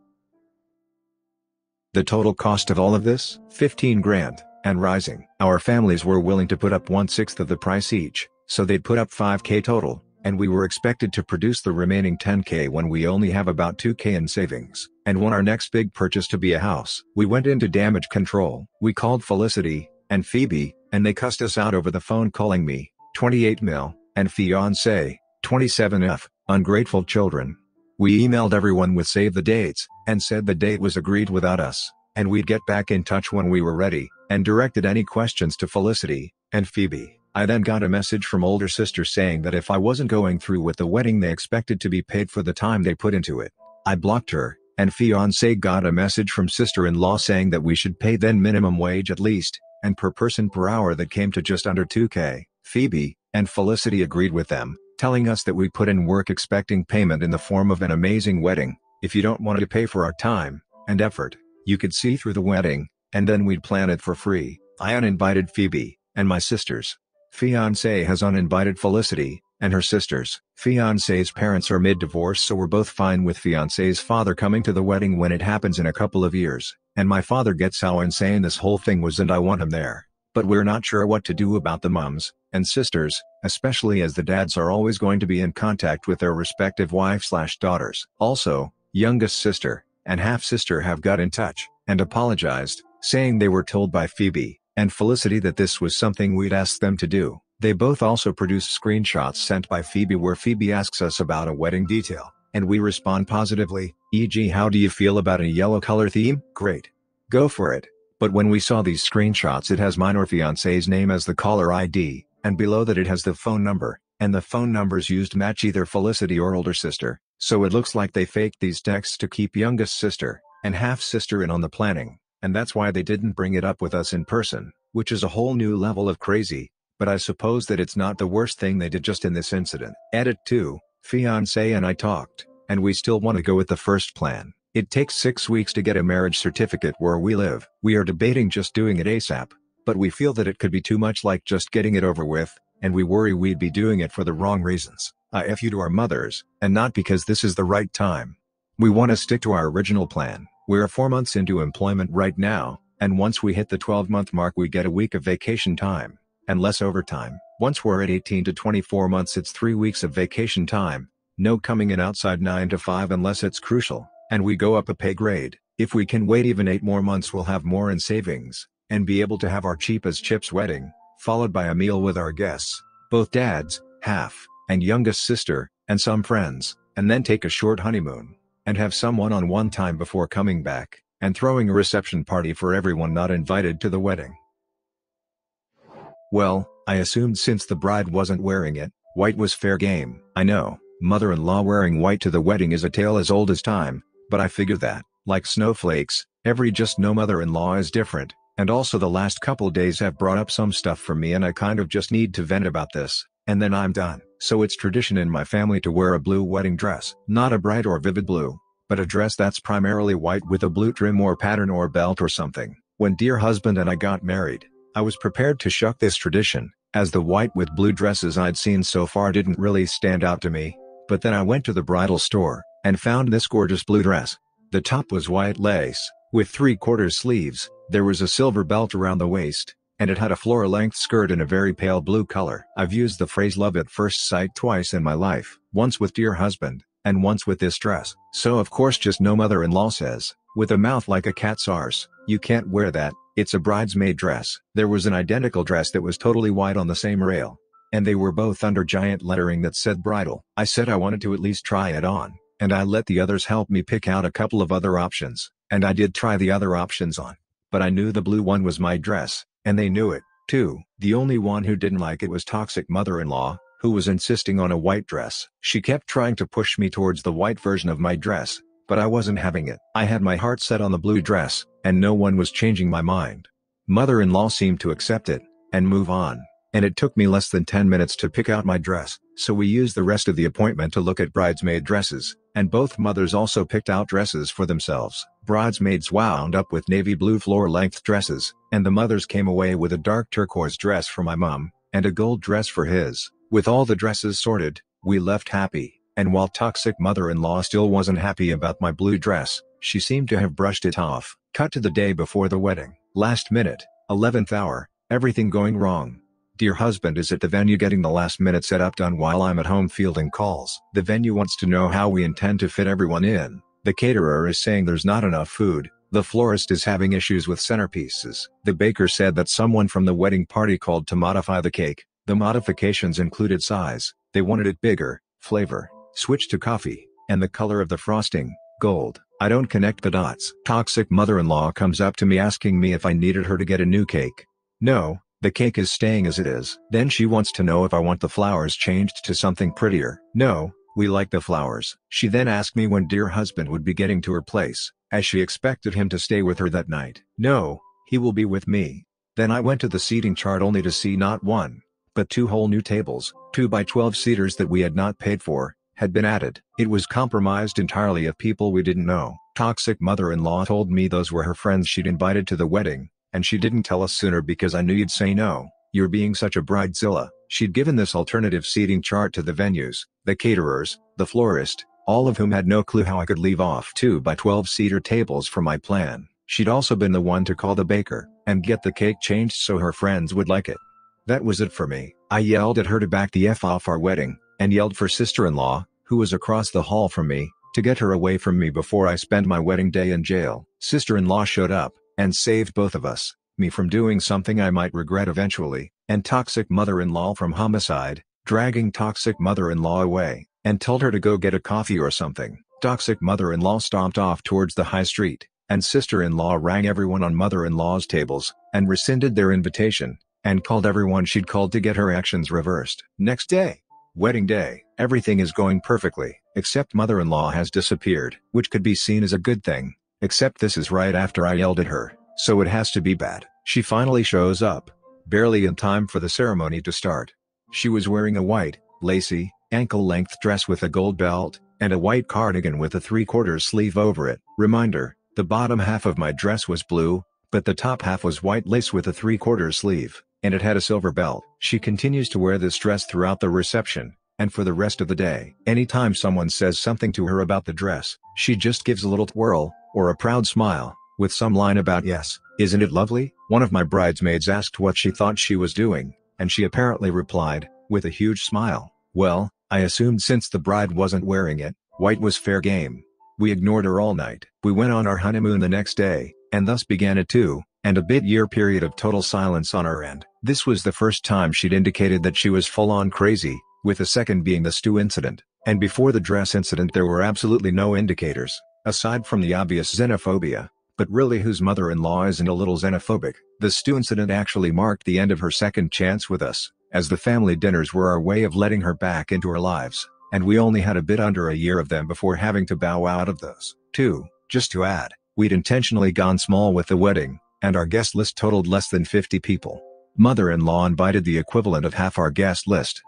The total cost of all of this? 15 grand, and rising. Our families were willing to put up 1/6 of the price each, so they'd put up 5K total, and we were expected to produce the remaining 10K when we only have about 2K in savings, and want our next big purchase to be a house. We went into damage control. We called Felicity and Phoebe, and they cussed us out over the phone, calling me 28 mil, and fiancé 27F, ungrateful children. We emailed everyone with save the dates, and said the date was agreed without us, and we'd get back in touch when we were ready, and directed any questions to Felicity and Phoebe. I then got a message from older sister saying that if I wasn't going through with the wedding they expected to be paid for the time they put into it. I blocked her, and fiancé got a message from sister-in-law saying that we should pay then minimum wage at least, and per person per hour that came to just under 2K. Phoebe and Felicity agreed with them, telling us that we put in work expecting payment in the form of an amazing wedding. If you don't want to pay for our time and effort, you could see through the wedding, and then we'd plan it for free. I uninvited Phoebe and my sisters. Fiancé has uninvited Felicity and her sisters. Fiancé's parents are mid-divorce, so we're both fine with fiancé's father coming to the wedding when it happens in a couple of years, and my father gets how insane this whole thing was and I want him there. But we're not sure what to do about the mums and sisters, especially as the dads are always going to be in contact with their respective wives/daughters. Also, youngest sister and half-sister have got in touch and apologized, saying they were told by Phoebe and Felicity that this was something we'd asked them to do. They both also produced screenshots sent by Phoebe where Phoebe asks us about a wedding detail, and we respond positively, e.g. how do you feel about a yellow color theme? Great. Go for it. But when we saw these screenshots, it has mine or fiancé's name as the caller ID, and below that it has the phone number, and the phone numbers used match either Felicity or older sister, so it looks like they faked these texts to keep youngest sister and half-sister in on the planning, and that's why they didn't bring it up with us in person, which is a whole new level of crazy, but I suppose that it's not the worst thing they did just in this incident. Edit 2, fiancé and I talked, and we still want to go with the first plan. It takes 6 weeks to get a marriage certificate where we live. We are debating just doing it ASAP, but we feel that it could be too much like just getting it over with, and we worry we'd be doing it for the wrong reasons. I F you to our mothers, and not because this is the right time. We want to stick to our original plan. We're 4 months into employment right now, and once we hit the 12-month mark we get a week of vacation time, and less overtime. Once we're at 18 to 24 months it's 3 weeks of vacation time, no coming in outside 9 to 5 unless it's crucial, and we go up a pay grade. If we can wait even 8 more months we'll have more in savings, and be able to have our cheap as chips wedding, followed by a meal with our guests, both dads, half, and youngest sister, and some friends, and then take a short honeymoon, and have some one-on-one time before coming back, and throwing a reception party for everyone not invited to the wedding. Well, I assumed since the bride wasn't wearing it, white was fair game. I know, mother-in-law wearing white to the wedding is a tale as old as time, but I figure that, like snowflakes, every just no mother-in-law is different, and also the last couple days have brought up some stuff for me and I kind of just need to vent about this, and then I'm done. So it's tradition in my family to wear a blue wedding dress. Not a bright or vivid blue, but a dress that's primarily white with a blue trim or pattern or belt or something. When dear husband and I got married, I was prepared to shuck this tradition, as the white with blue dresses I'd seen so far didn't really stand out to me, but then I went to the bridal store, and found this gorgeous blue dress. The top was white lace, with 3/4 sleeves, there was a silver belt around the waist, and it had a floor-length skirt in a very pale blue color. I've used the phrase love at first sight twice in my life, once with dear husband, and once with this dress. So of course just no mother-in-law says, with a mouth like a cat's arse, you can't wear that, it's a bridesmaid dress. There was an identical dress that was totally white on the same rail, and they were both under giant lettering that said bridal. I said I wanted to at least try it on, and I let the others help me pick out a couple of other options, and I did try the other options on. But I knew the blue one was my dress, and they knew it, too. The only one who didn't like it was toxic mother-in-law, who was insisting on a white dress. She kept trying to push me towards the white version of my dress, but I wasn't having it. I had my heart set on the blue dress, and no one was changing my mind. Mother-in-law seemed to accept it, and move on, and it took me less than 10 minutes to pick out my dress, so we used the rest of the appointment to look at bridesmaid dresses, and both mothers also picked out dresses for themselves. Bridesmaids wound up with navy blue floor-length dresses, and the mothers came away with a dark turquoise dress for my mom, and a gold dress for his. With all the dresses sorted, we left happy, and while toxic mother-in-law still wasn't happy about my blue dress, she seemed to have brushed it off. Cut to the day before the wedding. Last minute, 11th hour, everything going wrong. Dear husband is at the venue getting the last minute setup done while I'm at home fielding calls. The venue wants to know how we intend to fit everyone in. The caterer is saying there's not enough food. The florist is having issues with centerpieces. The baker said that someone from the wedding party called to modify the cake. The modifications included size, they wanted it bigger, flavor, switch to coffee, and the color of the frosting, gold. I don't connect the dots. Toxic mother-in-law comes up to me asking me if I needed her to get a new cake. No, the cake is staying as it is. Then she wants to know if I want the flowers changed to something prettier. No, we like the flowers. She then asked me when dear husband would be getting to her place, as she expected him to stay with her that night. No, he will be with me. Then I went to the seating chart only to see not one, but 2 whole new tables, 2 by 12 seaters that we had not paid for, had been added. It was compromised entirely of people we didn't know. Toxic mother-in-law told me those were her friends she'd invited to the wedding, and she didn't tell us sooner because I knew you'd say no. You're being such a bridezilla. She'd given this alternative seating chart to the venues, the caterers, the florist, all of whom had no clue how I could leave off 2 by 12 seater tables for my plan. She'd also been the one to call the baker and get the cake changed so her friends would like it. That was it for me. I yelled at her to back the F off our wedding, and yelled for sister-in-law, who was across the hall from me, to get her away from me before I spent my wedding day in jail. Sister-in-law showed up, and saved both of us, me from doing something I might regret eventually, and toxic mother-in-law from homicide, dragging toxic mother-in-law away, and told her to go get a coffee or something. Toxic mother-in-law stomped off towards the high street, and sister-in-law rang everyone on mother-in-law's tables, and rescinded their invitation, and called everyone she'd called to get her actions reversed. Next day, wedding day, everything is going perfectly, except mother-in-law has disappeared, which could be seen as a good thing, except this is right after I yelled at her, so it has to be bad. She finally shows up, barely in time for the ceremony to start. She was wearing a white, lacy, ankle-length dress with a gold belt, and a white cardigan with a 3/4 sleeve over it. Reminder, the bottom half of my dress was blue, but the top half was white lace with a 3/4 sleeve, and it had a silver belt. She continues to wear this dress throughout the reception, and for the rest of the day. Anytime someone says something to her about the dress, she just gives a little twirl, or a proud smile, with some line about yes, isn't it lovely? One of my bridesmaids asked what she thought she was doing, and she apparently replied, with a huge smile, well, I assumed since the bride wasn't wearing it, white was fair game. We ignored her all night. We went on our honeymoon the next day, and thus began a 2-and-a-bit-year period of total silence on our end. This was the first time she'd indicated that she was full-on crazy, with the second being the stew incident, and before the dress incident there were absolutely no indicators, aside from the obvious xenophobia. But really, whose mother-in-law isn't a little xenophobic? The stew incident actually marked the end of her second chance with us, as the family dinners were our way of letting her back into our lives, and we only had a bit under a year of them before having to bow out of those. 2. Just to add, we'd intentionally gone small with the wedding, and our guest list totaled less than 50 people. Mother-in-law invited the equivalent of half our guest list.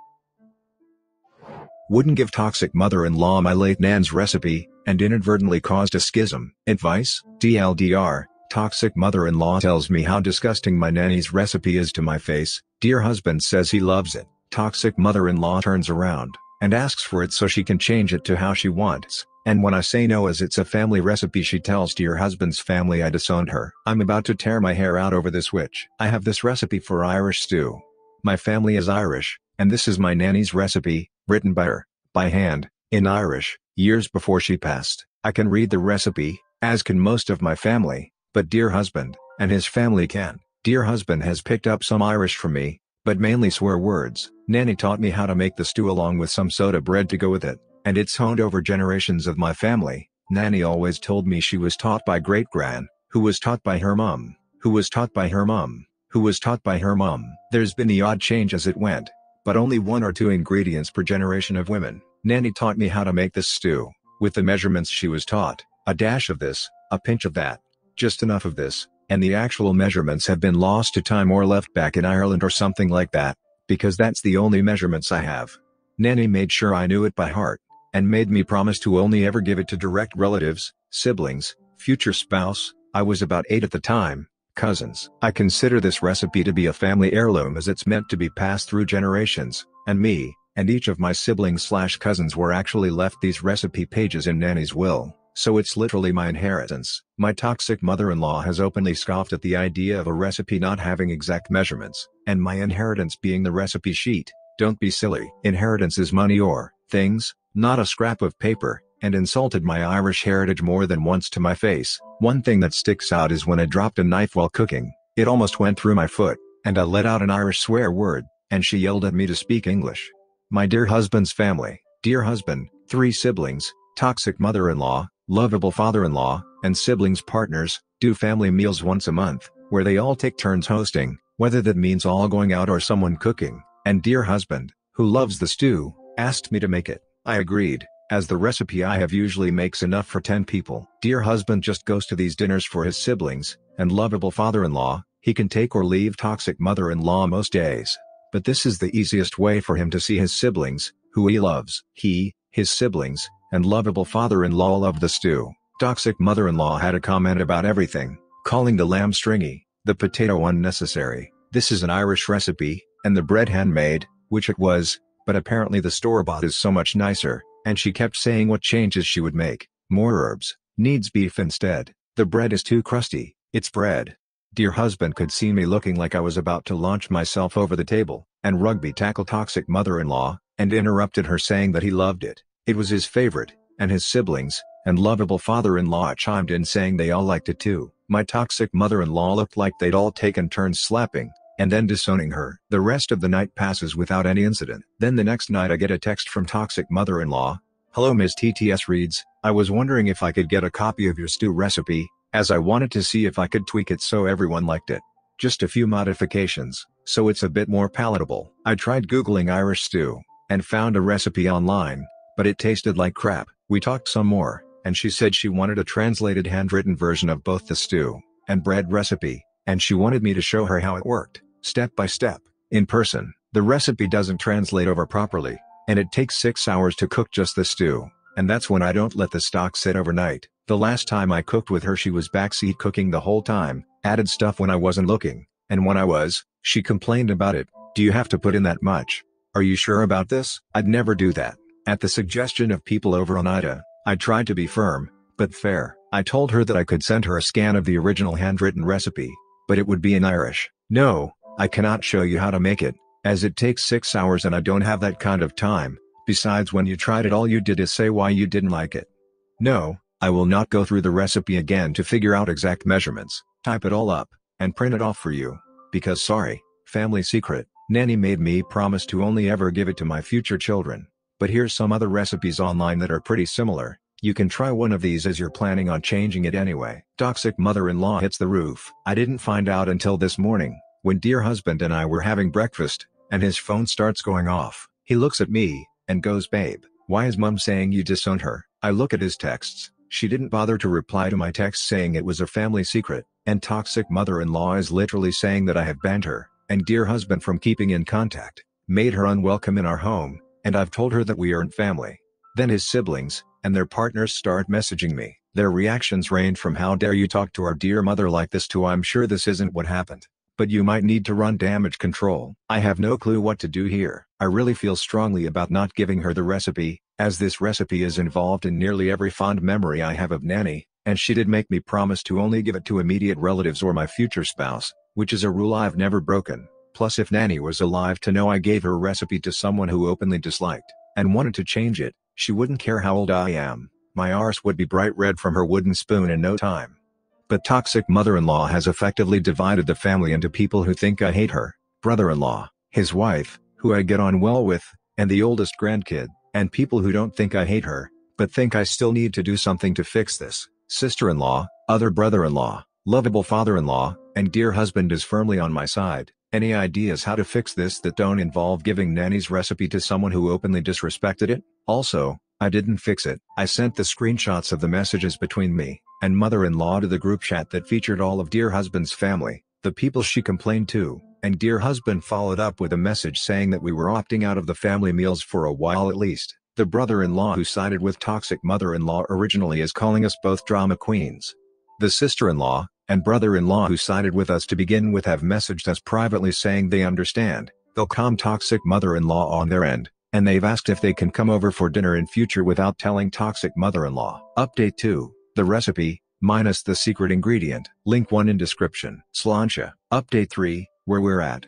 Wouldn't give toxic mother-in-law my late nan's recipe, and inadvertently caused a schism. Advice? TLDR, toxic mother-in-law tells me how disgusting my nanny's recipe is to my face. Dear husband says he loves it. Toxic mother-in-law turns around, and asks for it so she can change it to how she wants. And when I say no as it's a family recipe, she tells dear husband's family I disowned her. I'm about to tear my hair out over this witch. I have this recipe for Irish stew. My family is Irish, and this is my nanny's recipe, written by her, by hand, in Irish, years before she passed. I can read the recipe, as can most of my family, but dear husband, and his family can. Dear husband has picked up some Irish from me, but mainly swear words. Nanny taught me how to make the stew along with some soda bread to go with it, and it's honed over generations of my family. Nanny always told me she was taught by great-gran, who was taught by her mum, who was taught by her mum, who was taught by her mum. There's been the odd change as it went, but only 1 or 2 ingredients per generation of women. Nanny taught me how to make this stew, with the measurements she was taught, a dash of this, a pinch of that, just enough of this, and the actual measurements have been lost to time or left back in Ireland or something like that, because that's the only measurements I have. Nanny made sure I knew it by heart, and made me promise to only ever give it to direct relatives, siblings, future spouse. I was about 8 at the time, Cousins. I consider this recipe to be a family heirloom as it's meant to be passed through generations, and me, and each of my siblings/cousins were actually left these recipe pages in Nanny's will, so it's literally my inheritance. My toxic mother-in-law has openly scoffed at the idea of a recipe not having exact measurements, and my inheritance being the recipe sheet. Don't be silly. Inheritance is money or things, not a scrap of paper, and insulted my Irish heritage more than once to my face. One thing that sticks out is when I dropped a knife while cooking. It almost went through my foot, and I let out an Irish swear word, and she yelled at me to speak English. My dear husband's family. Dear husband, 3 siblings, toxic mother-in-law, lovable father-in-law, and siblings partners, do family meals once a month, where they all take turns hosting, whether that means all going out or someone cooking. And dear husband, who loves the stew, asked me to make it. I agreed, as the recipe I have usually makes enough for 10 people. Dear husband just goes to these dinners for his siblings, and lovable father-in-law, he can take or leave toxic mother-in-law most days. But this is the easiest way for him to see his siblings, who he loves. He, his siblings, and lovable father-in-law love the stew. Toxic mother-in-law had a comment about everything, calling the lamb stringy, the potato unnecessary. This is an Irish recipe, and the bread handmade, which it was, but apparently the store-bought is so much nicer, and she kept saying what changes she would make. More herbs, needs beef instead. The bread is too crusty, it's bread. Dear husband could see me looking like I was about to launch myself over the table, and rugby tackle toxic mother-in-law, and interrupted her saying that he loved it. It was his favorite, and his siblings, and lovable father-in-law chimed in saying they all liked it too. My toxic mother-in-law looked like they'd all taken turns slapping, and then disowning her. The rest of the night passes without any incident. Then the next night I get a text from toxic mother-in-law. Hello Ms. TTS reads, I was wondering if I could get a copy of your stew recipe, as I wanted to see if I could tweak it so everyone liked it. Just a few modifications, so it's a bit more palatable. I tried Googling Irish stew, and found a recipe online, but it tasted like crap. We talked some more, and she said she wanted a translated handwritten version of both the stew and bread recipe, and she wanted me to show her how it worked, step by step, in person. The recipe doesn't translate over properly, and it takes 6 hours to cook just the stew, and that's when I don't let the stock sit overnight. The last time I cooked with her she was backseat cooking the whole time, added stuff when I wasn't looking, and when I was, she complained about it. Do you have to put in that much? Are you sure about this? I'd never do that. At the suggestion of people over on Ida, I tried to be firm, but fair. I told her that I could send her a scan of the original handwritten recipe, but it would be in Irish. No, I cannot show you how to make it, as it takes 6 hours and I don't have that kind of time. Besides, when you tried it all you did is say why you didn't like it. No, I will not go through the recipe again to figure out exact measurements, type it all up, and print it off for you. Because sorry, family secret, Nanny made me promise to only ever give it to my future children. But here's some other recipes online that are pretty similar. You can try one of these as you're planning on changing it anyway. Toxic mother-in-law hits the roof. I didn't find out until this morning, when dear husband and I were having breakfast, and his phone starts going off. He looks at me, and goes, babe, why is mom saying you disowned her? I look at his texts. She didn't bother to reply to my text saying it was a family secret, and toxic mother-in-law is literally saying that I have banned her, and dear husband from keeping in contact, made her unwelcome in our home, and I've told her that we aren't family. Then his siblings, and their partners start messaging me. Their reactions range from how dare you talk to our dear mother like this to I'm sure this isn't what happened, but you might need to run damage control. I have no clue what to do here. I really feel strongly about not giving her the recipe, as this recipe is involved in nearly every fond memory I have of Nanny, and she did make me promise to only give it to immediate relatives or my future spouse, which is a rule I've never broken. Plus if Nanny was alive to know I gave her recipe to someone who openly disliked, and wanted to change it, she wouldn't care how old I am. My arse would be bright red from her wooden spoon in no time. But toxic mother-in-law has effectively divided the family into people who think I hate her, brother-in-law, his wife, who I get on well with, and the oldest grandkid, and people who don't think I hate her, but think I still need to do something to fix this, sister-in-law, other brother-in-law, lovable father-in-law, and dear husband is firmly on my side. Any ideas how to fix this that don't involve giving Nanny's recipe to someone who openly disrespected it? Also, I didn't fix it. I sent the screenshots of the messages between me and mother-in-law to the group chat that featured all of dear husband's family, the people she complained to, and dear husband followed up with a message saying that we were opting out of the family meals for a while at least. The brother-in-law who sided with toxic mother-in-law originally is calling us both drama queens. The sister-in-law, and brother-in-law who sided with us to begin with have messaged us privately saying they understand, they'll calm toxic mother-in-law on their end, and they've asked if they can come over for dinner in future without telling toxic mother-in-law. Update 2. The recipe, minus the secret ingredient. Link 1 in description. Slancha. Update 3, where we're at.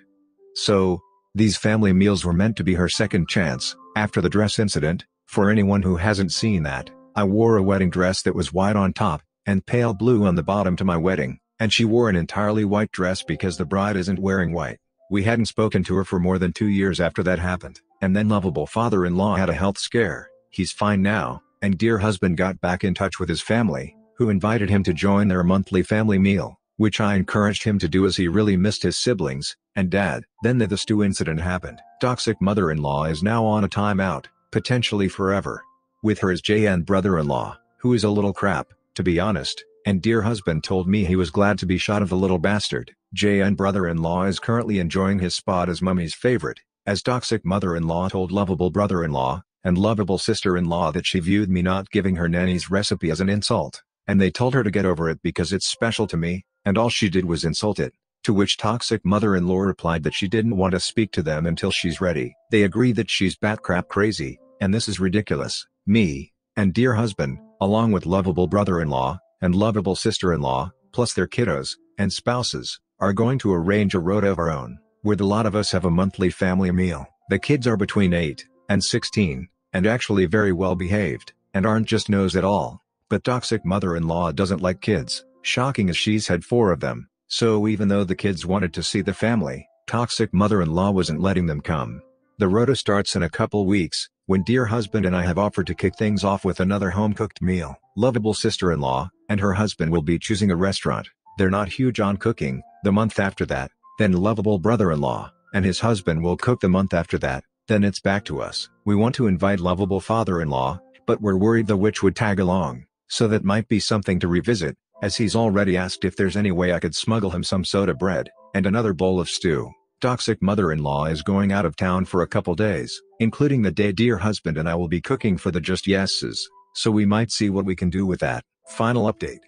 So, these family meals were meant to be her second chance, after the dress incident. For anyone who hasn't seen that, I wore a wedding dress that was white on top, and pale blue on the bottom to my wedding, and she wore an entirely white dress because the bride isn't wearing white. We hadn't spoken to her for more than 2 years after that happened, and then lovable father-in-law had a health scare. He's fine now, and dear husband got back in touch with his family, who invited him to join their monthly family meal, which I encouraged him to do as he really missed his siblings and dad. Then the stew incident happened. Toxic mother-in-law is now on a timeout, potentially forever. With her is JN brother-in-law, who is a little crap, to be honest, and dear husband told me he was glad to be shot of the little bastard. JN brother-in-law is currently enjoying his spot as mummy's favorite, as toxic mother-in-law told lovable brother-in-law and lovable sister-in-law that she viewed me not giving her nanny's recipe as an insult, and they told her to get over it because it's special to me, and all she did was insult it. To which toxic mother-in-law replied that she didn't want to speak to them until she's ready. They agree that she's bat-crap crazy, and this is ridiculous. Me, and dear husband, along with lovable brother-in-law, and lovable sister-in-law, plus their kiddos, and spouses, are going to arrange a rota of our own, where the lot of us have a monthly family meal. The kids are between 8 and 16, and actually very well behaved, and aren't just nosed at all. But toxic mother-in-law doesn't like kids, shocking as she's had 4 of them. So even though the kids wanted to see the family, toxic mother-in-law wasn't letting them come. The rota starts in a couple weeks, when dear husband and I have offered to kick things off with another home-cooked meal. Lovable sister-in-law and her husband will be choosing a restaurant. They're not huge on cooking. The month after that, then lovable brother-in-law and his husband will cook the month after that, then it's back to us. We want to invite lovable father-in-law, but we're worried the witch would tag along, so that might be something to revisit, as he's already asked if there's any way I could smuggle him some soda bread and another bowl of stew. Toxic mother-in-law is going out of town for a couple days, including the day dear husband and I will be cooking for the Just Yeses, so we might see what we can do with that. Final update.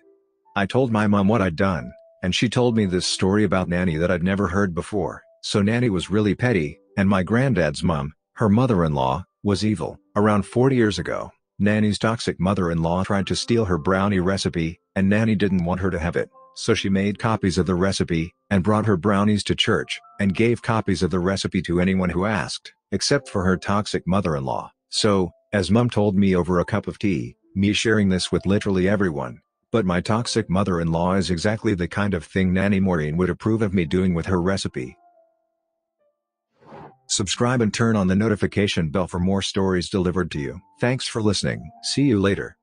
I told my mom what I'd done, and she told me this story about Nanny that I'd never heard before. So Nanny was really petty, and my granddad's mom, her mother-in-law, was evil. Around 40 years ago, Nanny's toxic mother-in-law tried to steal her brownie recipe, and Nanny didn't want her to have it. So she made copies of the recipe, and brought her brownies to church, and gave copies of the recipe to anyone who asked, except for her toxic mother-in-law. So, as Mum told me over a cup of tea, me sharing this with literally everyone, but my toxic mother-in-law is exactly the kind of thing Nanny Maureen would approve of me doing with her recipe. Subscribe and turn on the notification bell for more stories delivered to you. Thanks for listening. See you later.